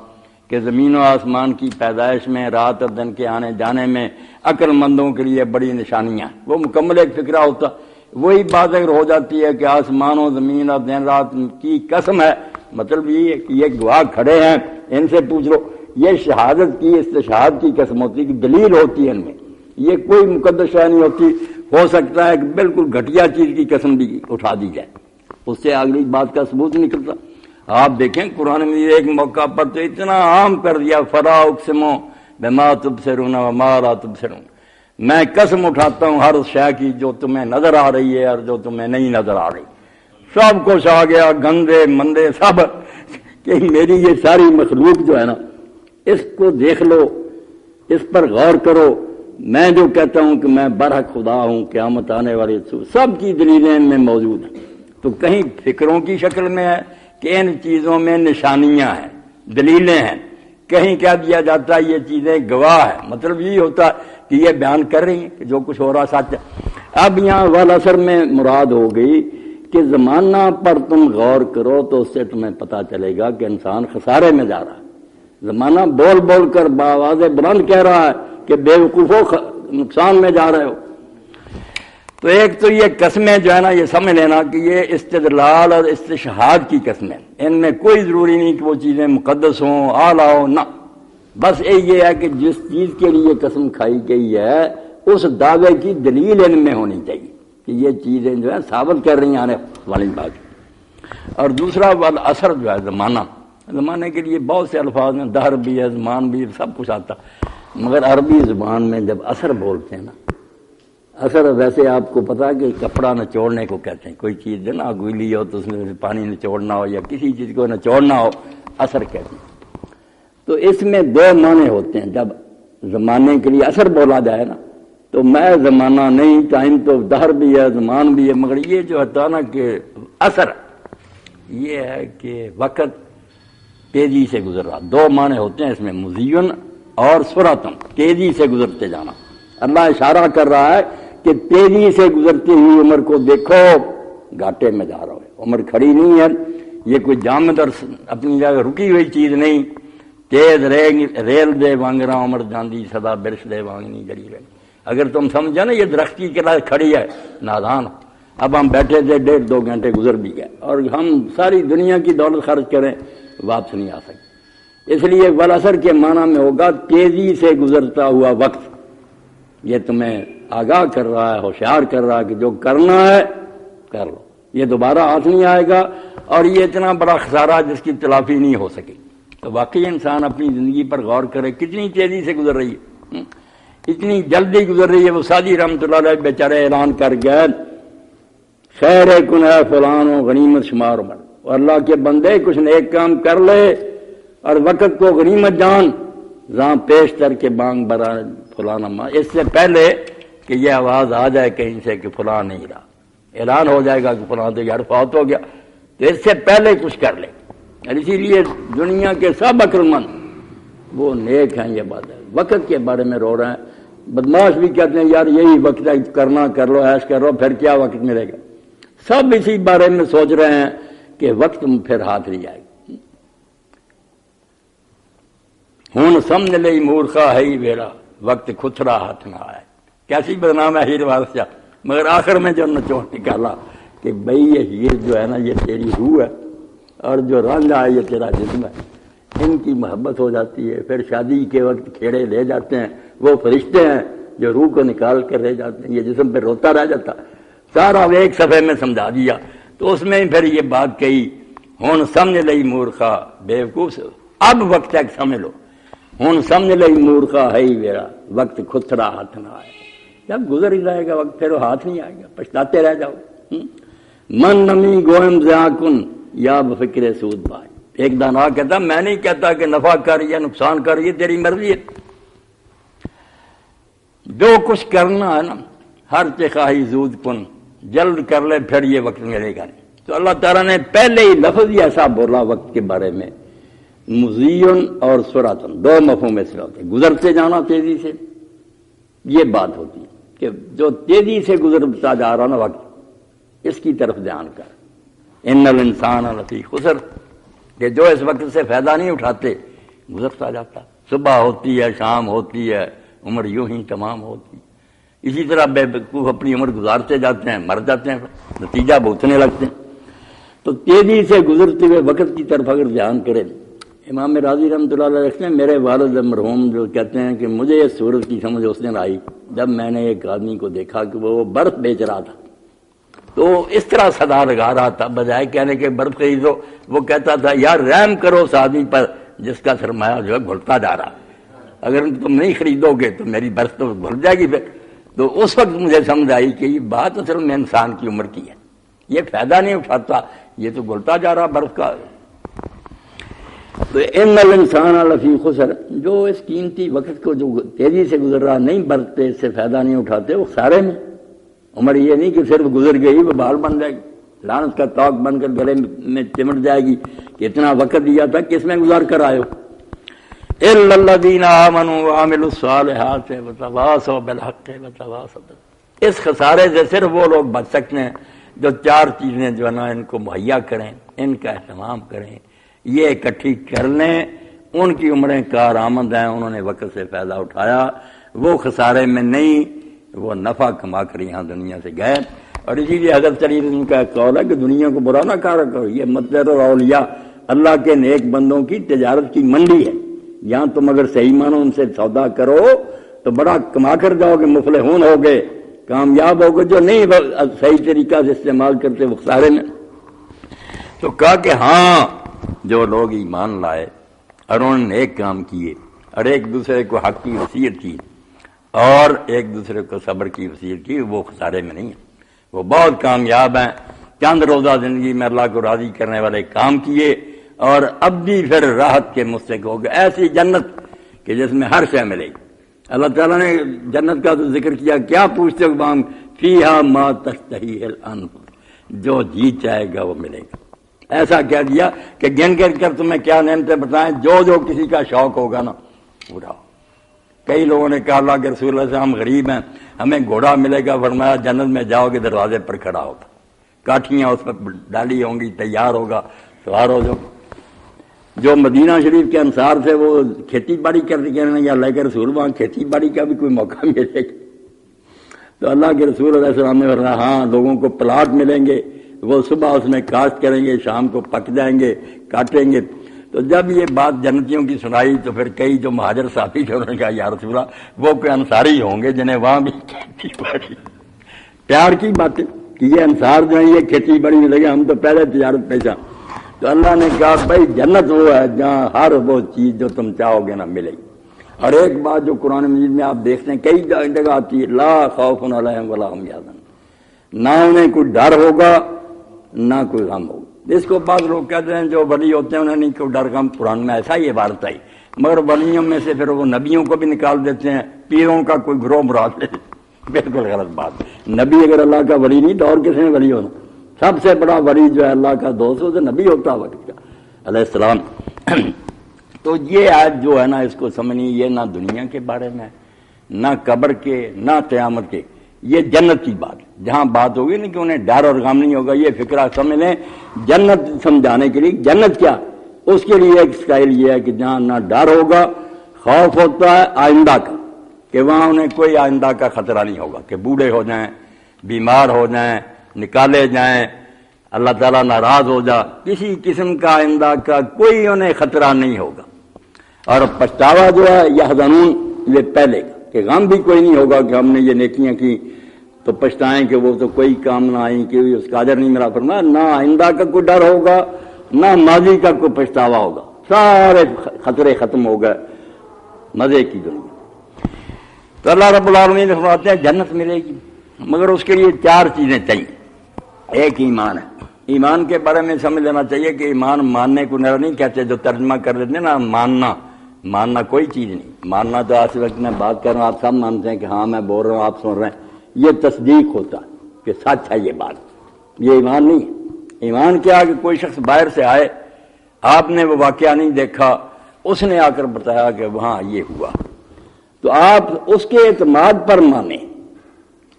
کہ زمین و آسمان کی پیدائش میں، رات اور دن کے آنے جانے میں عقل مندوں کے لیے بڑی نشانیاں، وہ مکمل ایک فکرہ ہوتا۔ وہی بات اگر ہو جاتی ہے کہ آسمان و زمین اور دن رات کی قسم ہے، مطلب یہ ہے کہ یہ گواہ کھڑے ہیں ان سے پوچھ لو، یہ شہادت کی استشہاد کی قسم ہوتی کہ دلیل ہوتی ہے ان میں، یہ کوئی مقدس شے نہیں ہوتی۔ ہو سکتا ہے کہ بالکل گھٹیا چیز کی قسم بھی اٹھا دی جائے، اس سے اگلی بات کا ثبوت نکلتا۔ آپ دیکھیں قرآن میں ایک موقع پر تو اتنا عام کر دیا، فلا اقسم بما تبصرون وما لا تبصرون، میں قسم اٹھاتا ہوں ہر شے کی جو تمہیں نظر آ رہی ہے اور جو تمہیں نہیں نظر آ رہی۔ سب کچھ آ گیا، گندے مندے سب، کہ میری یہ ساری مخلوق جو ہے نا اس کو دیکھ لو، اس پر غور کرو، میں جو کہتا ہوں کہ میں برحق خدا ہوں، قیامت آنے والی سب کی دلیلیں ان میں موجود ہیں۔ تو کہیں فکروں کی شکل میں ہے کہ ان چیزوں میں نشانیاں ہیں، دلیلیں ہیں، کہیں کہہ دیا جاتا ہے یہ چیزیں گواہ ہیں، مطلب یہی ہوتا ہے کہ یہ بیان کر رہی ہیں کہ جو کچھ ہو رہا سچ ہے۔ اب یہاں والعصر میں مراد ہو گئی کہ زمانہ پر تم غور کرو تو اس سے تمہیں پتہ چلے گا کہ انسان خسارے میں جا رہا ہے۔ زمانہ بول بول کر بآواز بلند کہہ رہا ہے کہ بے وقوفو نقصان میں جا رہے ہو۔ تو ایک تو یہ قسمیں جو ہے نا یہ سمجھ لینا کہ یہ استدلال اور استشہاد کی قسمیں، ان میں کوئی ضروری نہیں کہ وہ چیزیں مقدس ہوں، اعلیٰ ہوں، نہ، بس یہ ہے کہ جس چیز کے لیے قسم کھائی گئی ہے اس دعوے کی دلیل ان میں ہونی چاہیے کہ یہ چیزیں جو ہے ثابت کر رہی ہیں آنے والی بات۔ اور دوسرا والعصر جو ہے زمانہ، زمانے کے لیے بہت سے الفاظ ہیں، دہر بھی ہے، زمان بھی، سب کچھ آتا، مگر عربی زبان میں جب عصر بولتے ہیں نا، عصر ویسے آپ کو پتا کہ کپڑا نچوڑنے کو کہتے ہیں، کوئی چیز جو نا گیلی ہو تو اس میں پانی نچوڑنا ہو یا کسی چیز کو نچوڑنا ہو، عصر کہتے ہیں۔ تو اس میں دو معنی ہوتے ہیں، جب زمانے کے لیے عصر بولا جائے نا تو میں زمانہ نہیں، ٹائم تو دہر بھی ہے، زمان بھی ہے، مگر یہ جو ہوتا نا کہ عصر یہ ہے کہ وقت تیزی سے گزر رہا، دو معنی ہوتے ہیں اس میں، مزین اور سرعتن، تیزی سے گزرتے جانا۔ اللہ اشارہ کر رہا ہے کہ تیزی سے گزرتی ہوئی عمر کو دیکھو، گھاٹے میں جا رہا ہے، عمر کھڑی نہیں ہے، یہ کوئی جامد اور اپنی جگہ رکی ہوئی چیز نہیں، تیز ریل دے وانگراں عمر جاندی سدا برش دے وانگنی جڑی رہی۔ اگر تم سمجھا نا یہ درخت کی قلعہ کھڑی ہے، نادان ہو۔ اب ہم بیٹھے تھے 1.5-2 گھنٹے گزر بھی گئے، اور ہم ساری دنیا کی دولت خرچ کریں واپس نہیں آ سکتے۔ اس لیے والعصر کے معنی میں ہوگا تیزی سے گزرتا ہوا وقت، یہ تمہیں آگاہ کر رہا ہے، ہوشیار کر رہا ہے کہ جو کرنا ہے کر لو، یہ دوبارہ ہاتھ نہیں آئے گا، اور یہ اتنا بڑا خسارہ جس کی تلافی نہیں ہو سکی۔ تو واقعی انسان اپنی زندگی پر غور کرے، کتنی تیزی سے گزر رہی ہے۔ اتنی جلدی گزر رہی ہے. وہ سعدی رحمۃ اللہ علیہ بیچارے اعلان کر گئے خیر کن ہے فلان و غنیمت شمار مر، اور اللہ کے بندے کچھ نیک کام کر لے اور وقت کو غنیمت جان، جہاں پیش کر کے بانگ برا فلانا ماں، اس سے پہلے کہ یہ آواز آ جائے کہیں سے کہ فلاں نہیں رہا، اعلان ہو جائے گا کہ فلاں تو یار فوت ہو گیا، تو اس سے پہلے کچھ کر لے. اور اسی لیے دنیا کے سب عقلمند وہ نیک ہیں. یہ بات ہے. وقت کے بارے میں رو رہے ہیں. بدماش بھی کہتے ہیں یار یہی وقت ہے، کرنا کر لو، ایش کر لو، پھر کیا وقت ملے گا. سب اسی بارے میں سوچ رہے ہیں کہ وقت پھر ہاتھ نہیں جائے گا. ہوں سمجھ لئی مورخا ہے ہی ویڑا، وقت کھترا ہاتھ نہ آئے. کیسی بدنام ہے ہیر وارثہ. مگر آخر میں جو نچوڑ نکالا کہ بھئی یہ ہیر جو ہے نا یہ تیری روح ہے اور جو رانجھا ہے یہ تیرا جسم ہے. ان کی محبت ہو جاتی ہے. پھر شادی کے وقت کھیڑے لے جاتے ہیں، وہ فرشتے ہیں جو روح کو نکال کر رہ جاتے ہیں، یہ جسم پہ روتا رہ جاتا. سارا ایک صفحے میں سمجھا دیا. تو اس میں پھر یہ بات کہی ہوں سمجھ لئی مورخا بیوقوف، اب وقت تک سمجھ لو. ہوں سمجھ لئی مورخا ہے ہی میرا، وقت خطرا ہاتھ نہ آئے. جب گزر ہی جائے گا وقت پھر وہ ہاتھ نہیں آئے گا، پچھتاتے رہ جاؤ. من نمی گوہم زیاکن یا بفکر سود بھائی. ایک دانا کہتا میں نہیں کہتا کہ نفع کر یا نقصان کر، یہ تیری مرضی ہے. جو کچھ کرنا ہے نا ہر چخواہی زود کن، جلد کر لے پھر یہ وقت ملے گا نہیں. تو اللہ تعالیٰ نے پہلے ہی لفظ ہی ایسا بولا وقت کے بارے میں، مزین اور سراتن، دو مفہوم اس میں ہوتے ہیں. گزرتے جانا تیزی سے، یہ بات ہوتی ہے کہ جو تیزی سے گزرتا جا رہا نا وقت، اس کی طرف دھیان کر. ان الانسان لفی خسر، کہ جو اس وقت سے فائدہ نہیں اٹھاتے گزرتا جاتا. صبح ہوتی ہے، شام ہوتی ہے، عمر یوں ہی تمام ہوتی. اسی طرح بے وقوف اپنی عمر گزارتے جاتے ہیں، مر جاتے ہیں، نتیجہ بھگتنے لگتے ہیں. تو تیزی سے گزرتے ہوئے وقت کی طرف اگر دھیان کرے. امام راضی رحمۃ اللہ علیہ رکھتے ہیں میرے والد مرحوم جو کہتے ہیں کہ مجھے اس صورت کی سمجھ اس دن آئی جب میں نے ایک آدمی کو دیکھا کہ وہ برف بیچ رہا تھا. تو اس طرح صدا لگا رہا تھا، بجائے کہنے کے برف خریدو وہ کہتا تھا یار رحم کرو اس آدمی پر جس کا سرمایہ جو ہے گھلتا جا رہا، اگر تم نہیں خریدو گے تو میری برف تو گھل جائے گی. پھر تو اس وقت مجھے سمجھ آئی کہ یہ بات اصل میں انسان کی عمر کی ہے. یہ فائدہ نہیں اٹھاتا، یہ تو گھلتا جا رہا برف کا. تو ان الانسان لفی خسر، جو اس قیمتی وقت کو جو تیزی سے گزر رہا نہیں برتے، اس سے فائدہ نہیں اٹھاتے، وہ سارے میں. عمر یہ نہیں کہ صرف گزر گئی وہ بال بن جائے گی، لعنت کا توق بن کر گلے میں چمٹ جائے گی کہ اتنا وقت دیا تھا کس میں گزار کر آئے ہو. الا الذین آمنوا وعملوا الصالحات وتواصوا بالحق وتواصوا. اس خسارے سے صرف وہ لوگ بچ سکتے ہیں جو چار چیزیں جو ہے نا ان کو مہیا کریں، ان کا اہتمام کریں، یہ اکٹھی کر لیں. ان کی عمریں کارآمد ہیں، انہوں نے وقت سے فائدہ اٹھایا، وہ خسارے میں نہیں، وہ نفع کما کر یہاں دنیا سے گئے. اور اسی لیے حضرت علی رضی کا قول ہے کہ دنیا کو برا نہ کارا کرو. یہ مطلب اولیاء اللہ کے نیک بندوں کی تجارت کی منڈی ہے. یہاں تم اگر صحیح مانو ان سے سودا کرو تو بڑا کما کر جاؤ گے، مفلحون ہوگے، کامیاب ہوگے. جو نہیں صحیح طریقہ سے استعمال کرتے وہ خسارے میں. تو کہا کہ ہاں جو لوگ ایمان لائے اور انہوں نے نیک کام کیے اور ایک دوسرے کو حق کی وصیت کی اور ایک دوسرے کو صبر کی وصیت کی، وہ خسارے میں نہیں ہیں، وہ بہت کامیاب ہیں. چند روزہ زندگی میں اللہ کو راضی کرنے والے کام کیے اور اب بھی پھر راحت کے مستحق ہو گئے. ایسی جنت کہ جس میں ہر شے ملے گی. اللہ تعالیٰ نے جنت کا تو ذکر کیا، کیا پوچھتے ہو بام فیہا ما تشتہی الانفس، جو جی چاہے گا وہ ملے گا. ایسا کہہ دیا کہ گن گن کر تمہیں کیا نعمتیں بتائیں، جو کسی کا شوق ہوگا نا پورا. کئی لوگوں نے کہا اللہ کے رسول اللہ سے ہم غریب ہیں، ہمیں گھوڑا ملے گا. فرمایا جنت میں جاؤ گے دروازے پر کھڑا ہوگا، کاٹھیاں اس پر ڈالی ہوں گی، تیار ہوگا، سوار ہو جاؤ. جو مدینہ شریف کے انصار تھے وہ کھیتی باڑی کرتے کہنے لگے اللہ کے رسول وہاں کھیتی باڑی کا بھی کوئی موقع ملے گا. تو اللہ کے رسول علیہ السلام نے فرمایا ہاں لوگوں کو پلاٹ ملیں گے، وہ صبح اس میں کاشت کریں گے، شام کو پک جائیں گے، کاٹیں گے. تو جب یہ بات جنتیوں کی سنائی تو پھر کئی جو مہاجر ساتھی تھے انہوں نے کہا یا رسول اللہ وہ کوئی انصاری ہوں گے جنہیں وہاں بھی کھیتی باڑی. پیار کی بات ہے کہ یہ انصار جو ہیں یہ کھیتی باڑی میں لگے، ہم تو پہلے تجارت پیشہ. تو اللہ نے کہا بھائی جنت وہ ہے جہاں ہر وہ چیز جو تم چاہو گے نا ملے گی. اور ایک بات جو قرآن مجید میں آپ دیکھتے ہیں کئی جگہ آتی ہے، لا خوف علیہم ولا هم یحزنون، نہ انہیں کوئی ڈر ہوگا نہ کوئی غم ہوگا۔ اس کو بعض لوگ کہتے ہیں جو ولی ہوتے ہیں انہیں نہیں کوئی ڈر غم، قرآن میں ایسا ہی عبارت آئی، مگر ولیوں میں سے پھر وہ نبیوں کو بھی نکال دیتے ہیں، پیروں کا کوئی گروہ مراد لے، بالکل غلط بات۔ نبی اگر اللہ کا ولی نہیں تو اور کس نے ولی ہونا؟ سب سے بڑا ولی جو ہے اللہ کا دوست ہو تو نبی ہوتا ہے ولی کا علیہ السلام۔ تو یہ آیت جو ہے نا اس کو سمجھنی، یہ نہ دنیا کے بارے میں نہ قبر کے نہ قیامت کے، یہ جنت کی بات، جہاں بات ہوگی نا کہ انہیں ڈر اور غم نہیں ہوگا، یہ فکرہ سمجھ لیں جنت سمجھانے کے لیے۔ جنت کیا؟ اس کے لیے ایک اسٹائل یہ ہے کہ جہاں نہ ڈر ہوگا، خوف ہوتا ہے آئندہ کا، کہ وہاں انہیں کوئی آئندہ کا خطرہ نہیں ہوگا کہ بوڑھے ہو جائیں، بیمار ہو جائیں، نکالے جائیں، اللہ تعالیٰ ناراض ہو جا، کسی قسم کا آئندہ کا کوئی انہیں خطرہ نہیں ہوگا۔ اور پچھتاوا جو ہے یحزنون، یہ پہلے کا، کہ غم بھی کوئی نہیں ہوگا کہ ہم نے یہ نیکیاں کی تو پچھتائیں کہ وہ تو کوئی کام نہ آئیں، کہ اس کا اجر نہیں ملا فرمایا، نہ آئندہ کا کوئی ڈر ہوگا نہ ماضی کا کوئی پچھتاوا ہوگا، سارے خطرے ختم ہو گئے، مزے کی دنیا۔ تو اللہ رب العالمین فرماتے ہیں جنت ملے گی، مگر اس کے لیے 4 چیزیں چاہیے۔ ایک ایمان ہے، ایمان کے بارے میں سمجھ لینا چاہیے کہ ایمان ماننے کو نہیں کہتے، جو ترجمہ کر لیتے ہیں نا ماننا کوئی چیز نہیں، ماننا تو آج وقت میں بات کر رہا ہوں آپ سب مانتے ہیں کہ ہاں میں بول رہا ہوں آپ سن رہے ہیں، یہ تصدیق ہوتا ہے کہ سچ ہے یہ بات، یہ ایمان نہیں ہے۔ ایمان کیا کہ کوئی شخص باہر سے آئے، آپ نے وہ واقعہ نہیں دیکھا، اس نے آ کر بتایا کہ وہاں یہ ہوا، تو آپ اس کے اعتماد پر مانیں،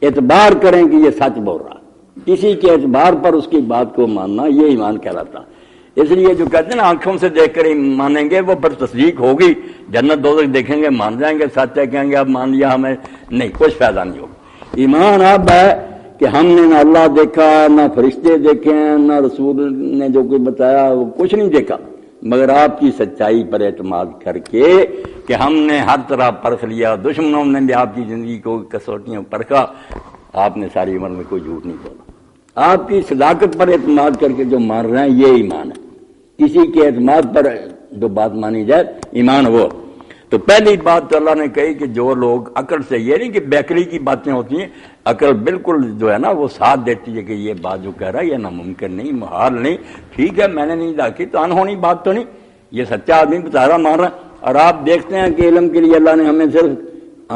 اعتبار کریں کہ یہ سچ بول رہا، کسی کے اعتبار پر اس کی بات کو ماننا، یہ ایمان کہلاتا۔ اس لیے جو کہتے ہیں نا آنکھوں سے دیکھ کر ہی مانیں گے، وہ پر تصدیق ہوگی، جنت دوزخ دیکھیں گے مان جائیں گے، سچ ہے کہیں گے اب مان لیا ہمیں، نہیں، کچھ فائدہ نہیں ہوگا۔ ایمان اب ہے کہ ہم نے نہ اللہ دیکھا، نہ فرشتے دیکھے ہیں، نہ رسول نے جو کوئی بتایا وہ کچھ نہیں دیکھا، مگر آپ کی سچائی پر اعتماد کر کے کہ ہم نے ہر طرح پرکھ لیا، دشمنوں نے بھی آپ کی زندگی کو کسوٹیاں پرکھا، آپ نے ساری عمر میں کوئی جھوٹ نہیں بولا، آپ کی صداقت پر اعتماد کر کے جو مان رہے ہیں یہ ایمان ہے۔ کسی کے اعتماد پر جو بات مانی جائے ایمان وہ۔ تو پہلی بات تو اللہ نے کہی کہ جو لوگ عقل سے، یہ نہیں کہ بیکری کی باتیں ہوتی ہیں، عقل بالکل جو ہے نا وہ ساتھ دیتی ہے کہ یہ بات جو کہہ رہا ہے یہ ناممکن نہیں، محال نہیں، ٹھیک ہے میں نے نہیں دیکھی تو انہونی بات تو نہیں، یہ سچا آدمی بتا رہا مان رہا۔ اور آپ دیکھتے ہیں کہ علم کے لیے اللہ نے ہمیں صرف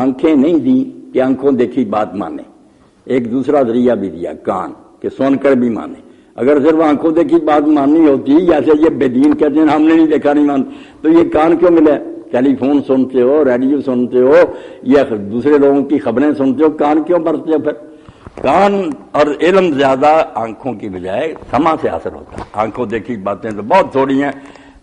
آنکھیں نہیں دی کہ آنکھوں دیکھی بات مانے، ایک دوسرا ذریعہ بھی دیا، کان، کہ سن کر بھی مانے۔ اگر صرف آنکھوں دیکھی بات ماننی ہوتی، جیسے یہ بے دین کہتے ہیں ہم نے نہیں دیکھا نہیں مان، تو یہ کان کیوں ملے؟ ٹیلی فون سنتے ہو، ریڈیو سنتے ہو، یا دوسرے لوگوں کی خبریں سنتے ہو، کان کیوں برتے ہو؟ پھر کان اور علم زیادہ آنکھوں کی بجائے سما سے حاصل ہوتا ہے۔ آنکھوں دیکھی باتیں تو بہت تھوڑی ہیں،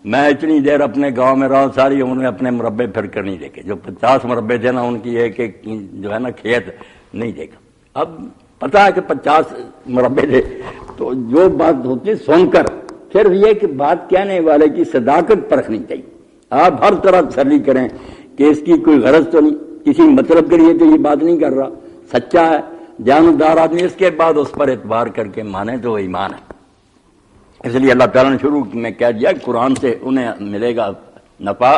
میں اتنی دیر اپنے گاؤں میں رہا، ساری عمر میں اپنے مربع پھر کر نہیں دیکھے، جو 50 مربع تھے نا ان کی ایک ایک جو ہے نا کھیت نہیں دیکھا، اب پتا ہے کہ 50 مربع تھے، تو جو بات ہوتی سن کر، پھر یہ کہ بات کہنے والے کی صداقت پرکھنی چاہیے، آپ ہر طرح تسلی کریں کہ اس کی کوئی غرض تو نہیں، کسی مطلب کے لیے تو یہ بات نہیں کر رہا، سچا ہے، جاندار آدمی، اس کے بعد اس پر اعتبار کر کے مانے تو وہ ایمان ہے۔ اس لیے اللہ تعالیٰ نے شروع میں کہہ دیا قرآن سے انہیں ملے گا نفع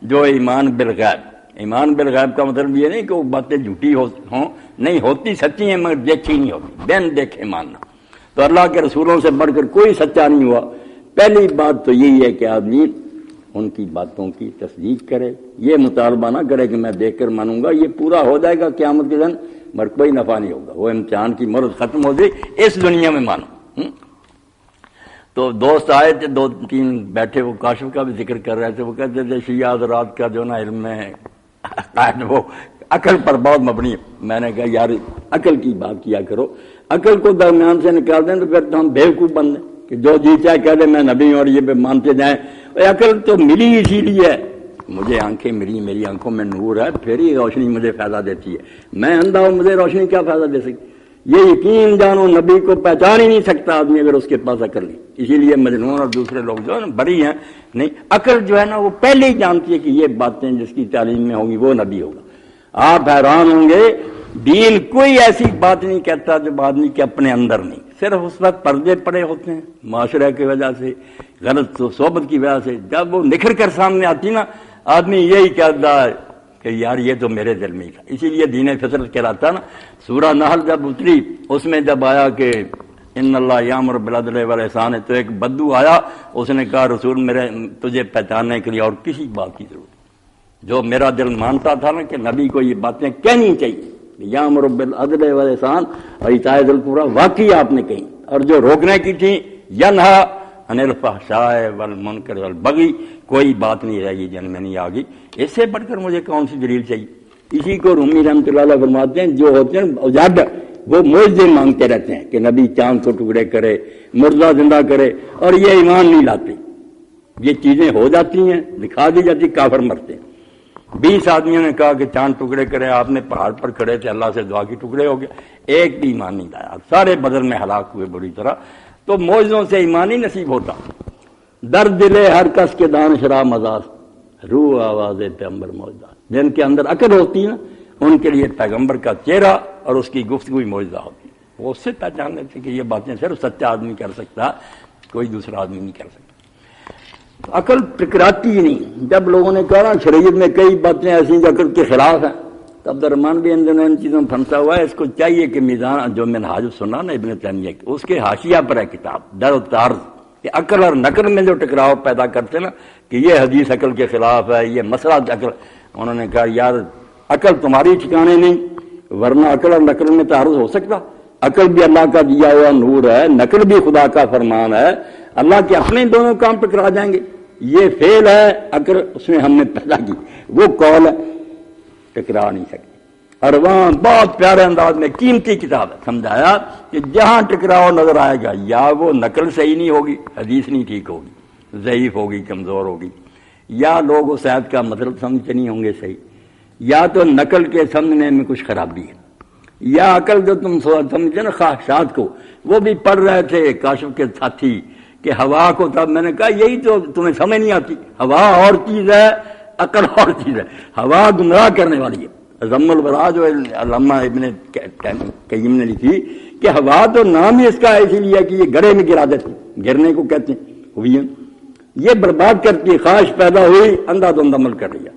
جو ایمان بالغیب۔ ایمان بالغیب کا مطلب یہ نہیں کہ وہ باتیں جھوٹی ہوں، نہیں، ہوتی سچی ہیں مگر دیکھی نہیں ہوتی، بین دیکھے ماننا۔ تو اللہ کے رسولوں سے بڑھ کر کوئی سچا نہیں ہوا۔ پہلی بات تو یہی ہے کہ آدمی ان کی باتوں کی تصدیق کرے، یہ مطالبہ نہ کرے کہ میں دیکھ کر مانوں گا، یہ پورا ہو جائے گا قیامت کے دن مگر کوئی نفع نہیں ہوگا، وہ امتحان کی مہلت ختم ہو گئی، اس دنیا میں مانو۔ تو دوست آئے تھے 2-3 بیٹھے، وہ کاشف کا بھی ذکر کر رہے تھے، وہ کہتے تھے شیعہ حضرات کا جو نا علم میں عقائد وہ عقل پر بہت مبنی ہے۔ میں نے کہا یار عقل کی بات کیا کرو، عقل کو درمیان سے نکال دیں تو پھر تو ہم بیوقوف بن دیں کہ جو جی چاہے کہہ دیں میں نبی ہوں اور یہ پہ مانتے جائیں۔ عقل تو ملی اسی لیے ہے، مجھے آنکھیں ملی، میری آنکھوں میں نور ہے، پھر ہی روشنی مجھے فائدہ دیتی ہے، میں اندھا ہوں مجھے روشنی کیا فائدہ دے سکتی؟ یہ یقین جانو نبی کو پہچان ہی نہیں سکتا آدمی اگر اس کے پاس عقل نہیں۔ اسی لیے مجنون اور دوسرے لوگ جو ہے نا بری ہیں، نہیں، عقل جو ہے نا وہ پہلے ہی جانتی ہے کہ یہ باتیں جس کی تعلیم میں ہوگی وہ نبی ہوگا۔ آپ حیران ہوں گے، دین کوئی ایسی بات نہیں کہتا جو آدمی کے اپنے اندر نہیں، صرف اس وقت پردے پڑے ہوتے ہیں معاشرے کی وجہ سے، غلط صحبت کی وجہ سے، جب وہ نکھر کر سامنے آتی نا آدمی یہی کہتا ہے کہ یار یہ تو میرے دل میں ہی تھا. اسی لیے دین فطرت کہلاتا نا. سورہ نحل جب اتری اس میں جب آیا کہ ان اللہ یامر بالعدل والاحسان ہے، تو ایک بدو آیا، اس نے کہا رسول میرے تجھے پہچاننے کے لیے اور کسی بات کی ضرورت. جو میرا دل مانتا تھا نا کہ نبی کو یہ باتیں کہنی چاہیے، یامر بالعدل والاحسان اور ایتاء ذی القربی، واقعی آپ نے کہیں، اور جو روکنے کی تھی ینہا عن الفحشاء والمنکر والبغی، کوئی بات نہیں رہی جن میں نہیں آگی. اس سے بڑھ کر مجھے کون سی دلیل چاہیے؟ اسی کو رومی رحمۃ اللہ علیہ فرماتے ہیں جو ہوتے ہیں اجاڈر، وہ معجزے مانگتے رہتے ہیں کہ نبی چاند کو ٹکڑے کرے، مردہ زندہ کرے، اور یہ ایمان نہیں لاتے. یہ چیزیں ہو جاتی ہیں، دکھا دی جاتی، کافر مرتے ہیں. 20 آدمیوں نے کہا کہ چاند ٹکڑے کرے، آپ نے پہاڑ پر کھڑے تھے، اللہ سے دعا کی ٹکڑے ہو گئے، ایک بھی ایمان نہیں لایا، سارے بدر میں ہلاک ہوئے بری طرح. تو معجزوں سے ایمان ہی نصیب ہوتا. درد دلے ہر کس کے دان شرا مزاج، روح آواز پیغمبر معجزات. جن کے اندر عقل ہوتی ہے نا، ان کے لیے پیغمبر کا چہرہ اور اس کی گفتگو معجزہ ہوتی ہے. وہ اس سے پہچان لیتے کہ یہ باتیں صرف سچا آدمی کر سکتا، کوئی دوسرا آدمی نہیں کر سکتا. عقل ٹکراتی ہی نہیں. جب لوگوں نے کہا نا شریعت میں کئی باتیں ایسی جو عقل کے خلاف ہیں، تو عبد الرحمن بھی ان چیزوں میں پھنسا ہوا ہے. اس کو چاہیے کہ میزان جو منہاج سنا نا ابن تیمیہ کی، اس کے حاشیہ پر ہے کتاب در و تعارض، کہ عقل اور نقل میں جو ٹکراؤ پیدا کرتے نا کہ یہ حدیث عقل کے خلاف ہے، یہ مسئلہ عقل. انہوں نے کہا یار عقل تمہاری ٹھکانے نہیں، ورنہ عقل اور نقل میں تعارض ہو سکتا؟ عقل بھی اللہ کا دیا ہوا نور ہے، نقل بھی خدا کا فرمان ہے. اللہ کے اپنے دونوں کام ٹکرا جائیں گے. یہ فعل ہے عقل اس میں ہم نے پیدا کی، وہ قول ہے، ٹکرا نہیں سکتے. اور وہاں بہت پیارے انداز میں قیمتی کتاب ہے، سمجھایا کہ جہاں ٹکراؤ نظر آئے گا، یا وہ نقل صحیح نہیں ہوگی، حدیث نہیں ٹھیک ہوگی، ضعیف ہوگی، کمزور ہوگی، یا لوگ اس آیت کا مطلب سمجھتے نہیں ہوں گے صحیح، یا تو نقل کے سمجھنے میں کچھ خرابی ہے، یا عقل جو تم سمجھتے نا خواہشات کو، وہ بھی پڑھ رہے تھے کاشف کے ساتھی کہ ہوا کو. تب میں نے کہا یہی تو تمہیں سمجھ نہیں آتی، ہوا اور چیز ہے، عقل اور چیز ہے. ہوا گمراہ کرنے والی ہے. ضم الورا جو علامہ ابن قیم نے لکھی کہ ہوا تو نام ہی اس کا اسی لیے کہ یہ گڑھے میں گرا دیتے، گرنے کو کہتے ہیں، ہوئی ہے، یہ برباد کرتی ہے. خواہش پیدا ہوئی، اندھا دھند عمل کر رہی ہے.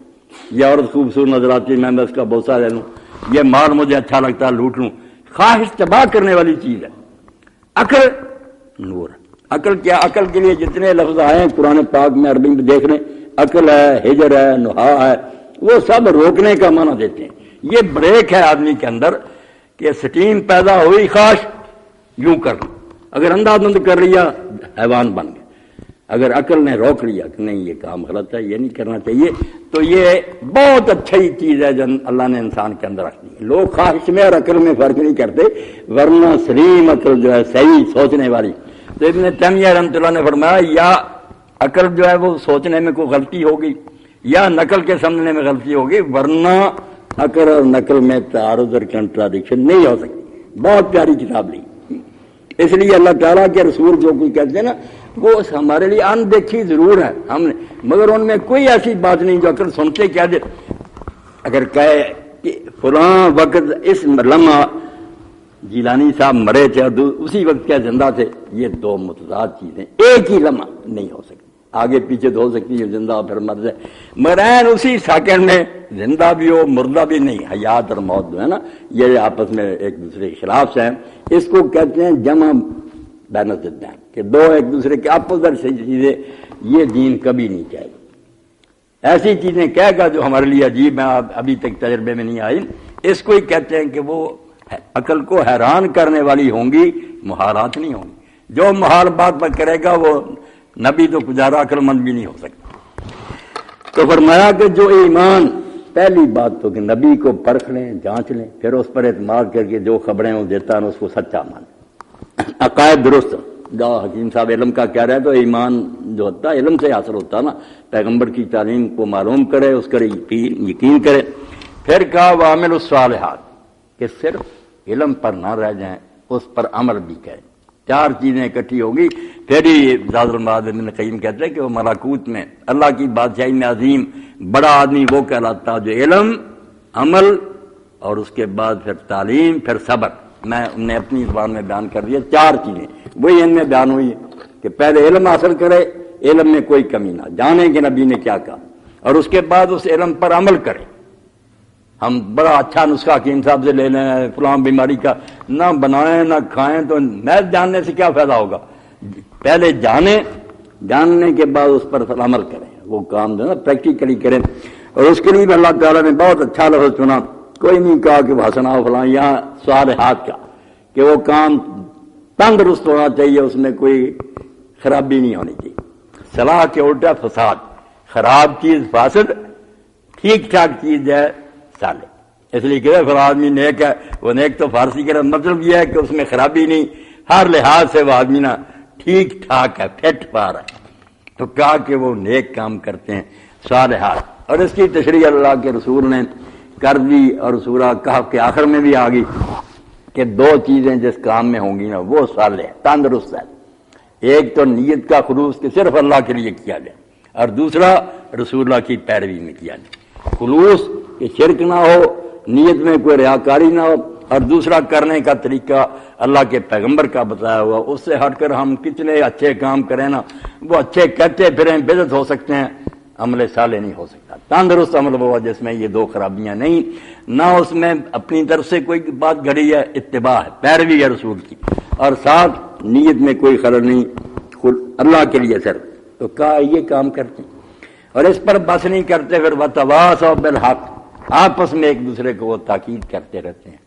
یہ عورت خوبصورت نظر آتی ہے، میں اس کا بوسہ لے لوں، یہ مال مجھے اچھا لگتا ہے لوٹ لوں. خواہش تباہ کرنے والی چیز ہے. عقل نور. عقل کیا؟ عقل کے لیے جتنے لفظ آئے ہیں قرآن پاک میں، عربی میں دیکھ لیں، عقل ہے، ہجر ہے، نہا ہے، وہ سب روکنے کا معنی دیتے ہیں. یہ بریک ہے آدمی کے اندر کہ سٹیم پیدا ہوئی، خواہش یوں کر لوں. اگر اندھا دھند کر لیا حیوان بن گیا. اگر عقل نے روک لیا کہ نہیں یہ کام غلط ہے، یہ نہیں کرنا چاہیے، تو یہ بہت اچھی چیز ہے جو اللہ نے انسان کے اندر رکھ دی. لوگ خواہش میں اور عقل میں فرق نہیں کرتے، ورنہ سلیم عقل جو ہے صحیح سوچنے والی. تو ابن تیمیہ رحمۃ اللہ نے فرمایا یا عقل جو ہے وہ سوچنے میں کوئی غلطی ہوگی، یا نقل کے سمجھنے میں غلطی ہوگی، ورنہ عقل اور نقل میں تعارض اور کنٹراڈکشن نہیں ہو سکتی. بہت پیاری کتاب لی. اس لیے اللہ تعالیٰ کے رسول جو کوئی کہتے ہیں نا، وہ ہمارے لیے اندیکھی ضرور ہے ہم نے، مگر ان میں کوئی ایسی بات نہیں جو عقل سنتے کیا دے. اگر کہے کہ فلاں وقت اس لمحہ جیلانی صاحب مرے تھے اور اسی وقت کیا زندہ تھے، یہ دو متضاد چیزیں ایک ہی لمحہ نہیں ہو سکتی. آگے پیچھے تو ہو سکتی ہے، زندہ پھر مر جائے، مرین اسی سیکنڈ میں زندہ بھی ہو مردہ بھی نہیں. حیات اور موت جو ہے نا، یہ آپس میں ایک دوسرے کے خلاف سے ہیں. اس کو کہتے ہیں جمع بین الضدین، کہ دو ایک دوسرے کے اپوزٹ سے چیزیں. یہ دین کبھی نہیں کہے گا. ایسی چیزیں کہے گا جو ہمارے لیے عجیب ہیں، ابھی تک تجربے میں نہیں آئی. اس کو ہی کہتے ہیں کہ وہ عقل کو حیران کرنے والی ہوں گی، محالات نہیں ہوں گی. جو محال بات پر کرے گا وہ نبی تو گزارا عقل مند بھی نہیں ہو سکتا. تو فرمایا کہ جو ایمان، پہلی بات تو کہ نبی کو پرکھ لیں، جانچ لیں، پھر اس پر اعتماد کر کے جو خبریں وہ دیتا ہے اس کو سچا مانیں. عقائد درست. جو حکیم صاحب علم کا کہہ رہے ہیں، تو ایمان جو ہوتا ہے علم سے حاصل ہوتا ہے نا. پیغمبر کی تعلیم کو معلوم کرے، اس پر یقین کرے. پھر کہا وعمل الصالحات، کہ صرف علم پر نہ رہ جائیں، اس پر عمل بھی کریں. چار چیزیں اکٹھی ہوگی پھر ہی زاد المعاد ابن قیم کہتے ہیں کہ وہ ملکوت میں اللہ کی بادشاہی میں عظیم بڑا آدمی وہ کہلاتا جو علم، عمل اور اس کے بعد پھر تعلیم، پھر صبر. میں نے اپنی زبان میں بیان کر دیا چار چیزیں، وہی ان میں بیان ہوئی ہے کہ پہلے علم حاصل کرے، علم میں کوئی کمی نہ، جانے کہ نبی نے کیا کہا، اور اس کے بعد اس علم پر عمل کرے. ہم بڑا اچھا نسخہ حکیم صاحب سے لے لیں فلاں بیماری کا، نہ بنائیں نہ کھائیں تو محض جاننے سے کیا فائدہ ہوگا؟ پہلے جانیں، جاننے کے بعد اس پر عمل کریں، وہ کام جو ہے نا پریکٹیکلی کریں. اور اس کے لیے بھی اللہ تعالیٰ نے بہت اچھا لفظ چنا. کوئی نہیں کہا کہ وہ حسنا فلاں، یہاں صالحات کا کہ وہ کام تندرست ہونا چاہیے، اس میں کوئی خرابی نہیں ہونی چاہیے. صلاح کے الٹا فساد، خراب چیز فاسد، ٹھیک ٹھاک چیز ہے صالح. اس لیے کہ پھر آدمی نیک ہے، وہ نیک تو فارسی کا مطلب یہ ہے کہ اس میں خرابی نہیں، ہر لحاظ سے وہ آدمی نا ٹھیک ٹھاک ہے، فٹ پار ہے. تو کہا کہ وہ نیک کام کرتے ہیں صالحات. اور اس کی تشریح اللہ کے رسول نے کر دی، اور سورہ کہف کے آخر میں بھی آ گئی کہ دو چیزیں جس کام میں ہوں گی نا وہ صالح ہے، تندرست ہے. ایک تو نیت کا خلوص کہ صرف اللہ کے لیے کیا جائے، اور دوسرا رسول اللہ کی پیروی میں کیا جائے. خلوص کہ شرک نہ ہو، نیت میں کوئی ریاکاری نہ ہو، اور دوسرا کرنے کا طریقہ اللہ کے پیغمبر کا بتایا ہوا. اس سے ہٹ کر ہم کتنے اچھے کام کریں نا، وہ اچھے کہتے پھریں بدعت ہو سکتے ہیں، عمل صالح نہیں ہو سکتا. تندرست عمل ہوا جس میں یہ دو خرابیاں نہیں، نہ اس میں اپنی طرف سے کوئی بات گھڑی ہے، اتباع ہے، پیروی ہے رسول کی، اور ساتھ نیت میں کوئی خلل نہیں، اللہ کے لیے صرف. تو کہا یہ کام کرتے ہیں. اور اس پر بس نہیں کرتے، پھر وتواصوا بالحق، آپس میں ایک دوسرے کو وہ تاکید کرتے رہتے ہیں.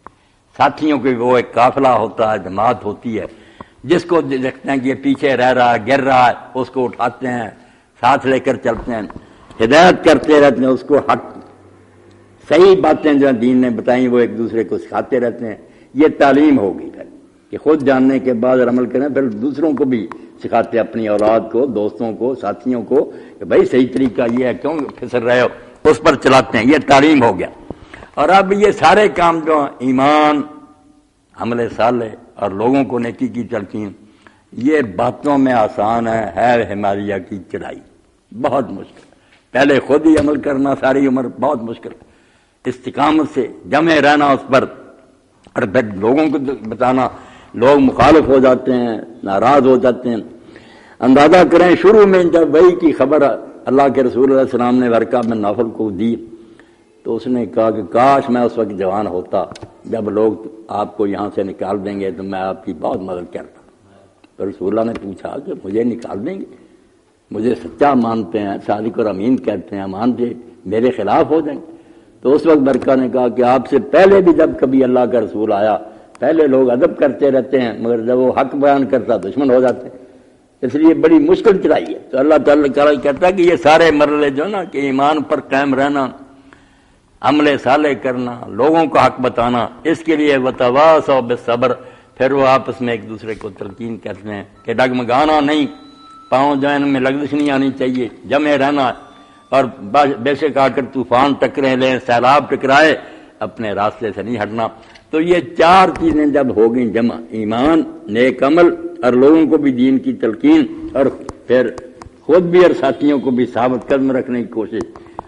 ساتھیوں کے وہ ایک قافلہ ہوتا ہے، جماعت ہوتی ہے، جس کو دیکھتے ہیں کہ یہ پیچھے رہ رہا ہے، گر رہا ہے، اس کو اٹھاتے ہیں، ساتھ لے کر چلتے ہیں، ہدایت کرتے رہتے ہیں اس کو. حق صحیح باتیں جو دین نے بتائیں وہ ایک دوسرے کو سکھاتے رہتے ہیں. یہ تعلیم ہوگی پھر کہ خود جاننے کے بعد عمل کریں، پھر دوسروں کو بھی سکھاتے، اپنی اولاد کو، دوستوں کو، ساتھیوں کو کہ بھائی صحیح طریقہ یہ ہے، کیوں پھسل رہے ہو، اس پر چلاتے ہیں. یہ تعلیم ہو گیا. اور اب یہ سارے کام جو ایمان، عمل صالح اور لوگوں کو نیکی کی تلقین، یہ باتوں میں آسان ہے ہمالیہ کی چڑھائی بہت مشکل. پہلے خود ہی عمل کرنا ساری عمر بہت مشکل، استقامت سے جمع رہنا اس پر، اور پھر لوگوں کو بتانا. لوگ مخالف ہو جاتے ہیں، ناراض ہو جاتے ہیں. اندازہ کریں شروع میں جب وحی کی خبر اللہ کے رسول علیہ السلام نے ورقہ بن نوفل کو دی تو اس نے کہا کہ کاش میں اس وقت جوان ہوتا، جب لوگ آپ کو یہاں سے نکال دیں گے تو میں آپ کی بہت مدد کرتا. تو رسول اللہ نے پوچھا کہ مجھے نکال دیں گے؟ مجھے سچا مانتے ہیں، صادق اور امین کہتے ہیں، مانتے میرے خلاف ہو جائیں گے؟ تو اس وقت برکہ نے کہا کہ آپ سے پہلے بھی جب کبھی اللہ کا رسول آیا، پہلے لوگ ادب کرتے رہتے ہیں، مگر جب وہ حق بیان کرتا دشمن ہو جاتے ہیں. اس لیے بڑی مشکل چڑھائی ہے. تو اللہ تعالیٰ کہتا ہے کہ یہ سارے مرحلے جو نا کہ ایمان پر قائم رہنا، عمل صالح کرنا، لوگوں کو حق بتانا، اس کے لیے وتواصوا بالصبر. پھر وہ آپس میں ایک دوسرے کو تلقین کرتے ہیں کہ ڈگمگانا نہیں، پاؤں جوان میں لغزش نہیں آنی چاہیے، جمع رہنا. اور بے شک آ کر طوفان ٹکرے لیں، سیلاب ٹکرائے، اپنے راستے سے نہیں ہٹنا. تو یہ چار چیزیں جب ہو گئیں جمع، ایمان، نیک عمل، اور لوگوں کو بھی دین کی تلقین، اور پھر خود بھی اور ساتھیوں کو بھی ثابت قدم رکھنے کی کوشش.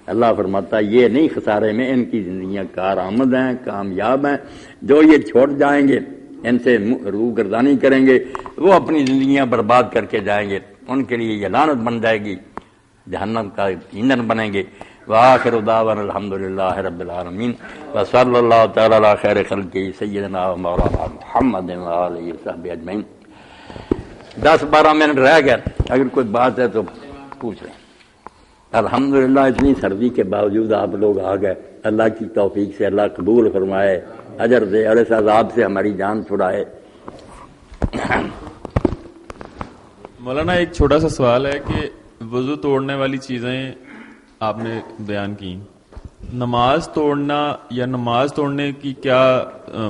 اللہ فرماتا ہے یہ نہیں خسارے میں، ان کی زندگیاں کارآمد ہیں، کامیاب ہیں. جو یہ چھوڑ جائیں گے، ان سے روح گردانی کریں گے، وہ اپنی زندگیاں برباد کر کے جائیں گے. ان کے لیے یہ لعنت بن جائے گی، جہنم کا ایندھن بنیں گے. وآخر دعوانا الحمدللہ رب العالمین وصلی اللہ تعالی علی خیر خلقہ سیدنا و مولانا محمد وآلہ وصحبہ اجمعین. 10-12 منٹ رہ گئے، اگر کوئی بات ہے تو پوچھ لیں. الحمدللہ اتنی سردی کے باوجود آپ لوگ آ گئے. اللہ کی توفیق سے اللہ قبول فرمائے، اجر دے، اور اس عذاب سے ہماری جان چھڑائے. مولانا ایک چھوٹا سا سوال ہے کہ وضو توڑنے والی چیزیں آپ نے بیان کی، نماز توڑنا یا نماز توڑنے کی کیا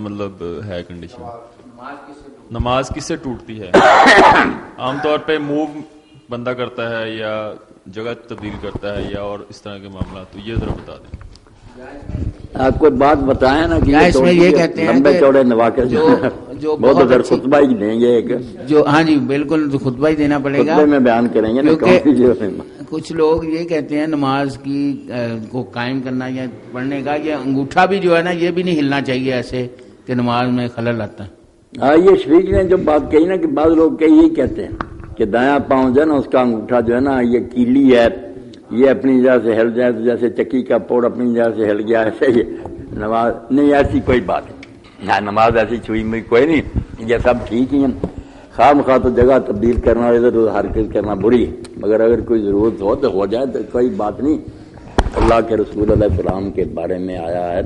مطلب ہے کنڈیشن؟ نماز کس سے ٹوٹتی ہے؟ عام طور پہ موو بندہ کرتا ہے یا جگہ تبدیل کرتا ہے یا اور اس طرح کے معاملات، تو یہ ذرا بتا دیں. آپ کو بات بتائیں نا کہ اس میں یہ کہتے ہیں لمبے چوڑے نواقع جو بہت خطبہ ہی دیں گے ایک، جو ہاں جی بالکل خطبہ ہی دینا پڑے گا، خطبے میں بیان کریں گے. کچھ لوگ یہ کہتے ہیں نماز کی کو قائم کرنا یا پڑھنے کا، یہ انگوٹھا بھی جو ہے نا یہ بھی نہیں ہلنا چاہیے ایسے کہ نماز میں خلل آتا ہے. ہاں یہ شفیق نے جو بات کہی نا کہ بعض لوگ یہی کہتے ہیں کہ دایاں پاؤں جو ہے نا اس کا انگوٹھا جو ہے نا یہ کیلی ہے، یہ اپنی جگہ سے ہل جائے تو جیسے چکی کا پوڑ اپنی جگہ سے ہل گیا ایسے ہی نماز نہیں ایسی کوئی بات نہیں، نہ نماز ایسی چھوئی میں کوئی نہیں، یہ سب ٹھیک ہی ہیں، خواہ مخواہ تو جگہ تبدیل کرنا ادھر ادھر حرکت کرنا بری ہے، مگر اگر کوئی ضرورت ہو تو ہو جائے تو کوئی بات نہیں۔ اللہ کے رسول علیہ السلام کے بارے میں آیا ہے،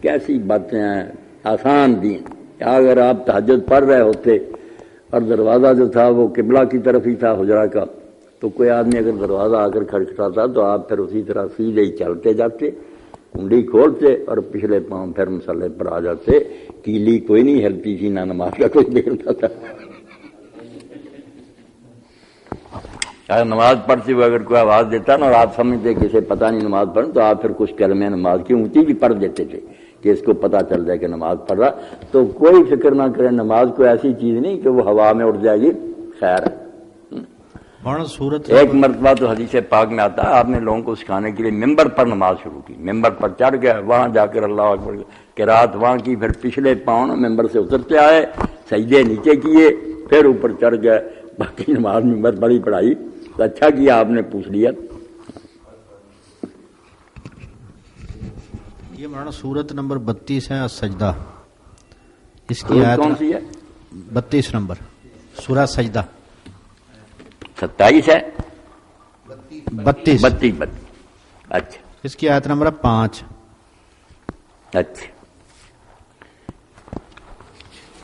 کیسی باتیں ہیں، آسان دین۔ اگر آپ تہجد پڑھ رہے ہوتے اور دروازہ جو تھا وہ قبلہ کی طرف ہی تھا حجرہ کا، تو کوئی آدمی اگر دروازہ آ کر کھٹکھٹاتا تو آپ پھر اسی طرح سیدھے ہی چلتے جاتے، کنڈی کھولتے اور پچھلے پاؤں پھر مصلے پر آ جاتے، کیلی کوئی نہیں ہلتی تھی، نہ نماز کا کوئی دیکھتا تھا۔ اگر نماز پڑھتے ہوئے اگر کوئی آواز دیتا نا اور آپ سمجھتے کہ اسے پتہ نہیں نماز پڑھ، تو آپ پھر کچھ کلمے نماز کی اونچی بھی پڑھ دیتے تھے کہ اس کو پتہ چل جائے کہ نماز پڑھ رہا۔ تو کوئی فکر نہ کرے، نماز کوئی ایسی چیز نہیں کہ وہ ہوا میں اڑ جائے گی، خیر ہے۔ ایک مرتبہ تو حدیث پاک میں آتا ہے، آپ نے لوگوں کو سکھانے کے لیے ممبر پر نماز شروع کی، ممبر پر چڑھ گیا، وہاں جا کر اللہ اکبر قرات وہاں کی، پھر پچھلے پاؤں ممبر سے اترتے آئے، سجدے نیچے کیے، پھر اوپر چڑھ گئے، باقی نماز ممبر بڑی پڑھائی۔ تو اچھا کیا آپ نے پوچھ لیا۔ یہ مولانا سورت نمبر 32 ہے السجدہ، اس کی آیت کون سی ہے؟ 32 نمبر سورہ سجدہ، 27 ہے 32 اچھا اس کی آیت نمبر 5۔ اچھا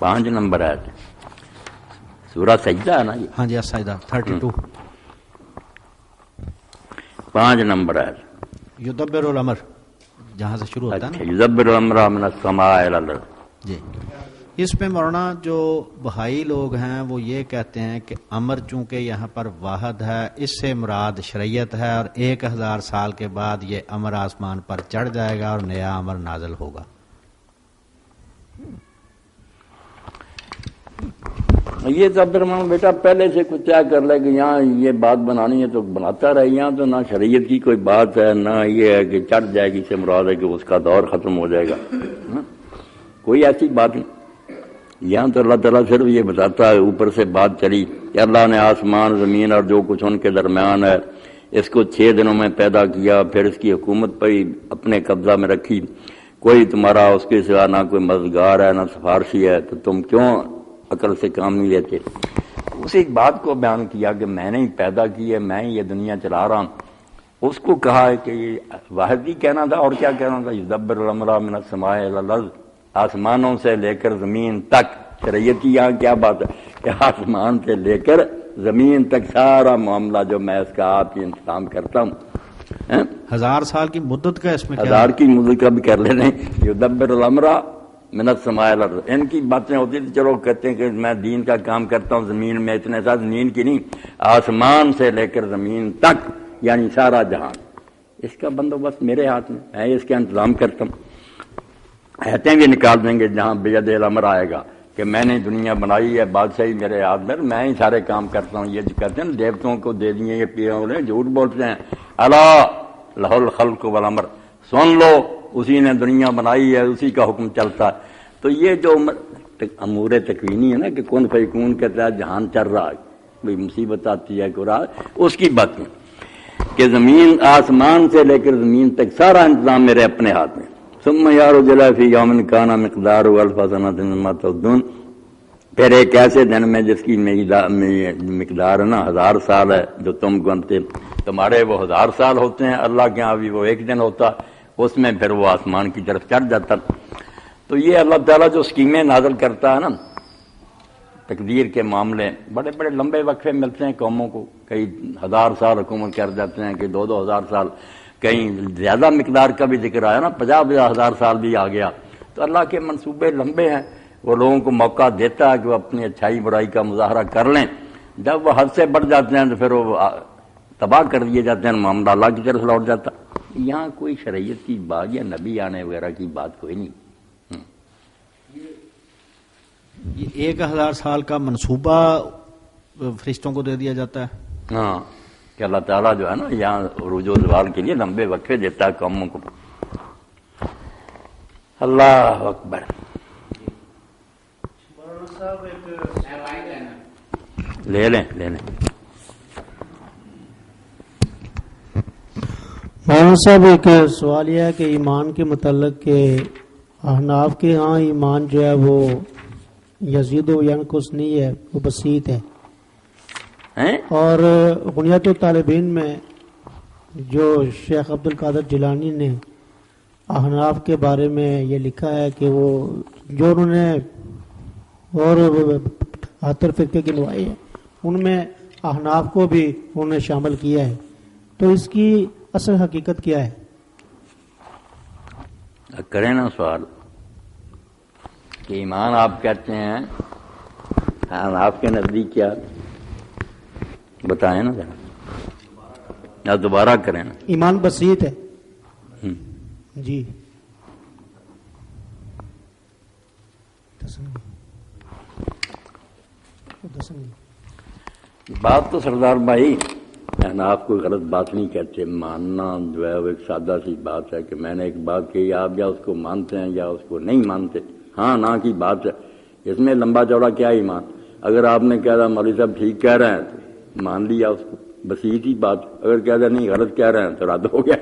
5 نمبر ہے سورہ سجدہ ہے نا یہ؟ ہاں جی السجدہ 32۔ 5 نمبر ہے یدبر الامر، جہاں سے شروع ہوتا ہے نا، یدبر الامر من السماء الی الارض۔ جی اس میں مولانا جو بہائی لوگ ہیں وہ یہ کہتے ہیں کہ امر چونکہ یہاں پر واحد ہے، اس سے مراد شریعت ہے، اور 1000 سال کے بعد یہ امر آسمان پر چڑھ جائے گا اور نیا امر نازل ہوگا۔ یہ تو عبد الرحمان بیٹا پہلے سے کچھ طے کر لے کہ یہاں یہ بات بنانی ہے تو بناتا رہے، یہاں تو نہ شریعت کی کوئی بات ہے، نہ یہ ہے کہ چڑھ جائے گی، سے مراد ہے کہ اس کا دور ختم ہو جائے گا، کوئی ایسی بات نہیں۔ یہاں تو اللہ تعالیٰ صرف یہ بتاتا ہے، اوپر سے بات چلی کہ اللہ نے آسمان زمین اور جو کچھ ان کے درمیان ہے اس کو 6 دنوں میں پیدا کیا، پھر اس کی حکومت پر ہی اپنے قبضہ میں رکھی، کوئی تمہارا اس کے سوا نہ کوئی مددگار ہے نہ سفارشی ہے، تو تم کیوں عقل سے کام نہیں لیتے؟ اسی بات کو بیان کیا کہ میں نے ہی پیدا کی ہے، میں ہی یہ دنیا چلا رہا ہوں۔ اس کو کہا ہے کہ یہ واحد ہی کہنا تھا، اور کیا کہنا تھا؟ یدبر الامر من السماء الی الارض، آسمانوں سے لے کر زمین تک۔ شریعت کی یہاں کیا بات ہے کہ آسمان سے لے کر زمین تک سارا معاملہ جو میں اس کا آپ ہی انتظام کرتا ہوں۔ 1000 سال کی مدت کا اس میں کیا 1000 کی مدت کا بھی کر لینے، یدبر الامر من السماء الی الارض۔ ان کی باتیں ہوتی تھی، چلو کہتے ہیں کہ میں دین کا کام کرتا ہوں زمین میں، اتنے ساتھ زمین کی نہیں، آسمان سے لے کر زمین تک، یعنی سارا جہان، اس کا بندوبست میرے ہاتھ میں، میں اس کا انتظام کرتا ہوں۔ ایتیں بھی نکال دیں گے جہاں بید الامر آئے گا کہ میں نے دنیا بنائی ہے، بادشاہی میرے ہاتھ میں ہی سارے کام کرتا ہوں۔ یہ جو کہتے ہیں دیوتوں کو دے دیے، یہ پیے ہو رہے ہیں، جھوٹ بولتے ہیں۔ الا لہ الخلق والامر، سن لو اسی نے دنیا بنائی ہے، اسی کا حکم چلتا ہے۔ تو یہ جو امور تکوینی ہے نا کہ کن فیکون کے تحت جہان چل رہا ہے، کوئی مصیبت آتی ہے کوئی راہ، اس کی بات نہیں کہ زمین آسمان سے لے کر زمین تک سارا انتظام میرے اپنے ہاتھ میں۔ ثم یعرج الی فی یوم کان مقدارہ الف سنۃ مما تعدون، پھر ایک ایسے دن میں جس کی مقدار نا 1000 سال ہے جو تم گنتے، تمہارے وہ 1000 سال ہوتے ہیں، اللہ کے ہاں بھی وہ ایک دن ہوتا، اس میں پھر وہ آسمان کی طرف چڑھ جاتا۔ تو یہ اللہ تعالیٰ جو اسکیمیں نازل کرتا ہے نا تقدیر کے معاملے، بڑے بڑے لمبے وقفے ملتے ہیں قوموں کو، کئی 1000 سال حکومت کر جاتے ہیں، کہ 2000 سال، کہیں زیادہ مقدار کا بھی ذکر آیا نا، 50,000 سال بھی آ گیا۔ تو اللہ کے منصوبے لمبے ہیں، وہ لوگوں کو موقع دیتا ہے کہ وہ اپنی اچھائی برائی کا مظاہرہ کر لیں، جب وہ حد سے بڑھ جاتے ہیں تو پھر وہ تباہ کر دیے جاتے ہیں، معاملہ اللہ کی طرف لوٹ جاتا۔ یہاں کوئی شریعت کی بات یا نبی آنے وغیرہ کی بات کوئی نہیں۔ یہ 1000 سال کا منصوبہ فرشتوں کو دے دیا جاتا ہے؟ ہاں، کہ اللہ تعالیٰ جو ہے نا یہاں عروج و زوال کے لیے لمبے وقفے دیتا ہے قوموں کو۔ اللہ اکبر۔ لے لیں مولانا صاحب ایک سوال یہ ہے کہ ایمان کے متعلق کہ احناف کے ہاں ایمان جو ہے وہ یزید و ینقص نہیں ہے، وہ بسیط ہے، اور بنیاد الطالبین میں جو شیخ عبد القادر جیلانی نے احناف کے بارے میں یہ لکھا ہے کہ وہ جو انہوں نے اور 78 فرقے کی نوائی ہے ان میں احناف کو بھی انہوں نے شامل کیا ہے، تو اس کی اصل حقیقت کیا ہے؟ کریں نا سوال کہ ایمان آپ کہتے ہیں آپ کے نزدیک کیا بتائیں نا ذرا، یا دوبارہ کریں نا۔ ایمان بسیط ہے جی۔ بات تو سردار بھائی آپ کوئی غلط بات نہیں کہتے، ماننا جو ہے وہ ایک سادہ سی بات ہے کہ میں نے ایک بات کہی، آپ یا اس کو مانتے ہیں یا اس کو نہیں مانتے، ہاں نہ کی بات ہے، اس میں لمبا چوڑا کیا ایمان؟ اگر آپ نے کہہ رہا مولوی صاحب ٹھیک کہہ رہے ہیں تو مان لیا اس کو، بسیط ہی بات، اگر کہہ رہا نہیں غلط کہہ رہے ہیں تو رد ہو گیا۔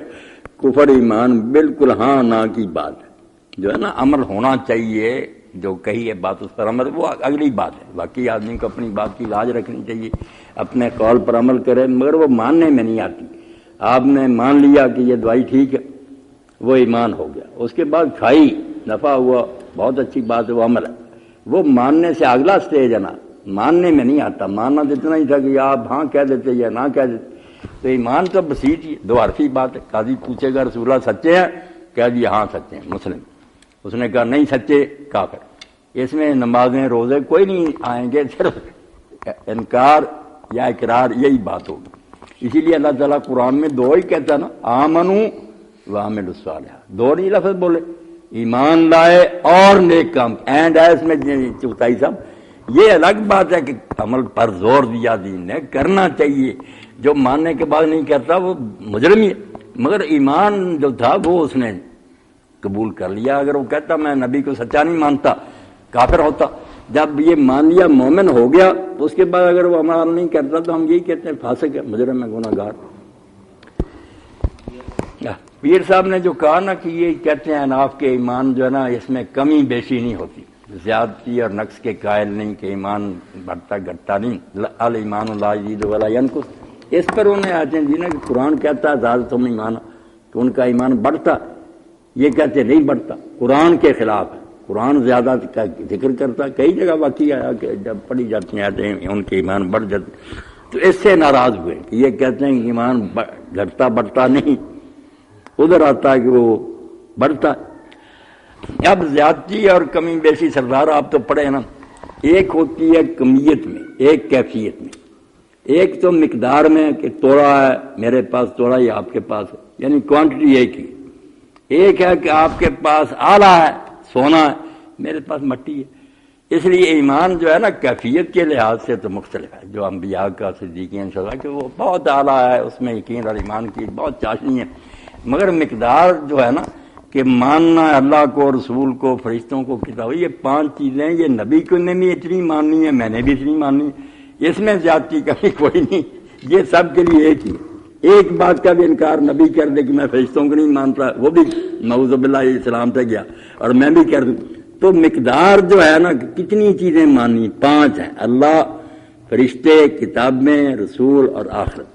کفر ایمان بالکل ہاں نہ کی بات ہے، جو ہے نا عمل ہونا چاہیے، جو کہی ہے بات اس پر عمل وہ اگلی بات ہے، باقی آدمی کو اپنی بات کی لاج رکھنی چاہیے، اپنے قول پر عمل کرے، مگر وہ ماننے میں نہیں آتی۔ آپ نے مان لیا کہ یہ دوائی ٹھیک ہے، وہ ایمان ہو گیا، اس کے بعد کھائی، نفع ہوا، بہت اچھی بات ہے، وہ عمل ہے، وہ ماننے سے اگلا سٹیج ہے نا، ماننے میں نہیں آتا۔ ماننا تو اتنا ہی تھا کہ آپ ہاں کہہ دیتے یا نہ کہہ دیتے، تو ایمان تو بسیط ہی دو حرفی بات ہے۔ قاضی پوچھے گا رسول اللہ سچے ہیں؟ کہہ دیا ہاں سچے ہیں، مسلم۔ اس نے کہا نہیں سچے، کافر۔ اس میں نمازیں روزے کوئی نہیں آئیں گے، صرف انکار یا اقرار، یہی بات ہوگی۔ اسی لیے اللہ تعالیٰ قرآن میں دو ہی کہتا نا، آمنو وعملوا الصالحات، دو نہیں لفظ بولے، ایمان لائے اور نیک کام، اینڈ ہے اس میں چوتھائی صاحب۔ یہ الگ بات ہے کہ عمل پر زور دیا دین نے، کرنا چاہیے، جو ماننے کے بعد نہیں کرتا وہ مجرم ہی ہے، مگر ایمان جو تھا وہ اس نے قبول کر لیا۔ اگر وہ کہتا میں نبی کو سچا نہیں مانتا، کافر ہوتا۔ جب یہ مان لیا، مومن ہو گیا، اس کے بعد اگر وہ عمل نہیں کرتا تو ہم یہی کہتے ہیں فاسق ہے، مجرم ہے، گناہ گار۔ پیر صاحب نے جو کہا نا کہ یہ کہتے ہیں اناف کے ایمان جو ہے نا اس میں کمی بیشی نہیں ہوتی، زیادتی اور نقص کے قائل نہیں کہ ایمان بڑھتا گھٹتا نہیں، الایمان لا یزید ولا ینقص۔ اس پر انہیں آتے ہیں جی نا کہ قرآن کہتا ہے زیادہ تم نہیں مانا کہ ان کا ایمان بڑھتا، یہ کہتے نہیں بڑھتا، قرآن کے خلاف ہے۔ قرآن زیادہ کا ذکر کرتا، کئی جگہ واقعی آیا کہ جب پڑھی جاتی ہیں ان کے ایمان بڑھ جاتے، تو اس سے ناراض ہوئے کہ یہ کہتے ہیں کہ ایمان گھٹتا بڑھتا نہیں، ادھر آتا ہے کہ وہ بڑھتا ہے۔ اب زیادتی اور کمی بیشی سردار آپ تو پڑھے نا، ایک ہوتی ہے کمیت میں، ایک کیفیت میں، ایک تو مقدار میں کہ توڑا ہے میرے پاس، توڑا ہی آپ کے پاس ہے، یعنی کوانٹٹی ایک ہی۔ ایک ہے کہ آپ کے پاس آلہ ہے، سونا ہے، میرے پاس مٹی ہے۔ اس لیے ایمان جو ہے نا کیفیت کے لحاظ سے تو مختلف ہے، جو انبیاء کا صدیقین صدا کہ وہ بہت اعلیٰ ہے، اس میں یقین اور ایمان کی بہت چاشنی ہے، مگر مقدار جو ہے نا کہ ماننا اللہ کو، رسول کو، فرشتوں کو، کتاب، یہ پانچ چیزیں، یہ نبی کو نے بھی اتنی ماننی ہے، میں نے بھی اتنی ماننی ہے، اس میں زیادتی کمی کوئی نہیں، یہ سب کے لیے ایک ہی۔ ایک بات کا بھی انکار نبی کر دے کہ میں فرشتوں کو نہیں مانتا، وہ بھی نعوذ باللہ السلام سے گیا، اور میں بھی کر دوں، تو مقدار جو ہے نا کتنی چیزیں ماننی، پانچ ہیں، اللہ، فرشتے، کتابیں، رسول اور آخرت،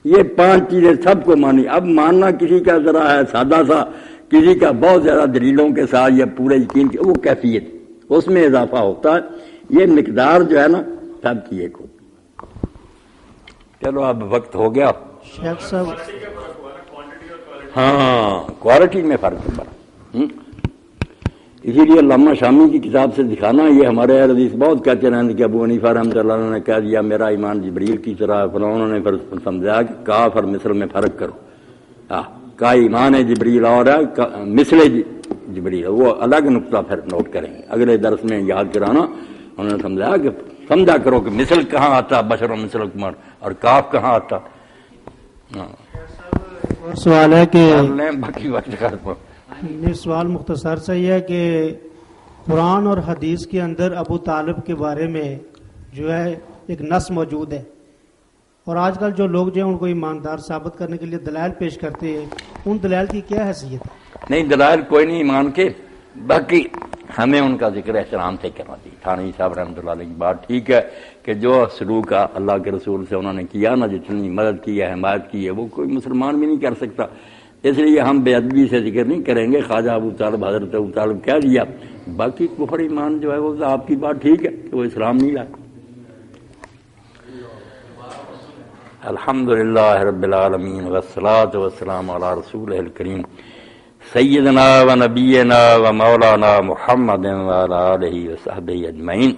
یہ پانچ چیزیں سب کو مانی۔ اب ماننا کسی کا ذرا ہے سادہ سا، کسی کا بہت زیادہ دلیلوں کے ساتھ یا پورے یقین کے، وہ کیفیت اس میں اضافہ ہوتا ہے، یہ مقدار جو ہے نا سب کی ایک ہوتی۔ چلو اب وقت ہو گیا، شیخ صاحب ہاں کوالٹی میں فرق ہے۔ اسی لیے علامہ شامی کی کتاب سے دکھانا، یہ ہمارے اہل حدیث بہت کہتے رہے کہ ابو حنیفہ رحمۃ اللہ نے کہہ دیا میرا ایمان جبریل کی طرح ہے، فلاں انہوں نے پھر سمجھایا کہ کاف اور مثل میں فرق کرو، کا ایمان ہے جبریل اور ہے مثل جبریل، وہ الگ نقطہ پھر نوٹ کریں گے اگلے درس میں یاد کرانا۔ انہوں نے سمجھایا کہ سمجھا کرو کہ مثل کہاں آتا بشر و مثل کمار، اور کاف کہاں آتا۔ اور سوال ہے کہ باقی وقت کر یہ سوال مختصر سا یہ ہے کہ قرآن اور حدیث کے اندر ابو طالب کے بارے میں جو ہے ایک نص موجود ہے اور آج کل جو لوگ جو ہیں ان کو ایماندار ثابت کرنے کے لیے دلائل پیش کرتے ہیں، ان دلائل کی کیا حیثیت ہے؟ نہیں، دلائل کوئی نہیں ایمان کے، باقی ہمیں ان کا ذکر احترام سے کرنا چاہیے۔ تھانوی صاحب رحمۃ اللہ علیہ کی بات ٹھیک ہے کہ جو سلوک اللہ کے رسول سے انہوں نے کیا نا، جتنی مدد کی ہے، حمایت کی ہے، وہ کوئی مسلمان بھی نہیں کر سکتا، اس لیے ہم بے ادبی سے ذکر نہیں کریں گے۔ خواجہ ابو طالب، حضرت ابو طالب کہہ دیا، باقی کفر ایمان جو ہے وہ آپ کی بات ٹھیک ہے کہ وہ اسلام نہیں لائے۔ الحمدللہ رب العالمین والصلاة والسلام علی رسولہ الکریم سیدنا و نبینا و مولانا محمد وعلی آلہ وصحبہ اجمعین۔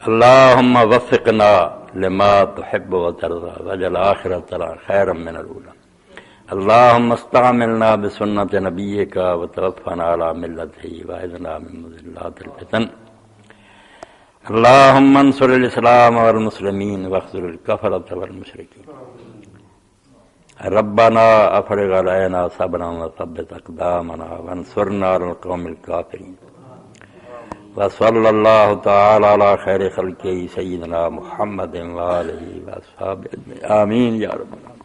اللہم وفقنا لما تحب و ترضى واجعل آخرتنا خیرا من الاولی۔ اللہم استعملنا بسنت نبیک وتوفنا علی ملتہ واعذنا من مضلات الفتن۔ اللہم انصر الاسلام والمسلمین واخذل الکفرۃ والمشرکین۔ ربنا افرغ علینا صبرا وثبت اقدامنا وانصرنا علی القوم الکافرین۔ وصلی اللہ تعالی علی خیر خلقہ سیدنا محمد وآلہ واصحابہ اجمعین، آمین یا رب العالمین۔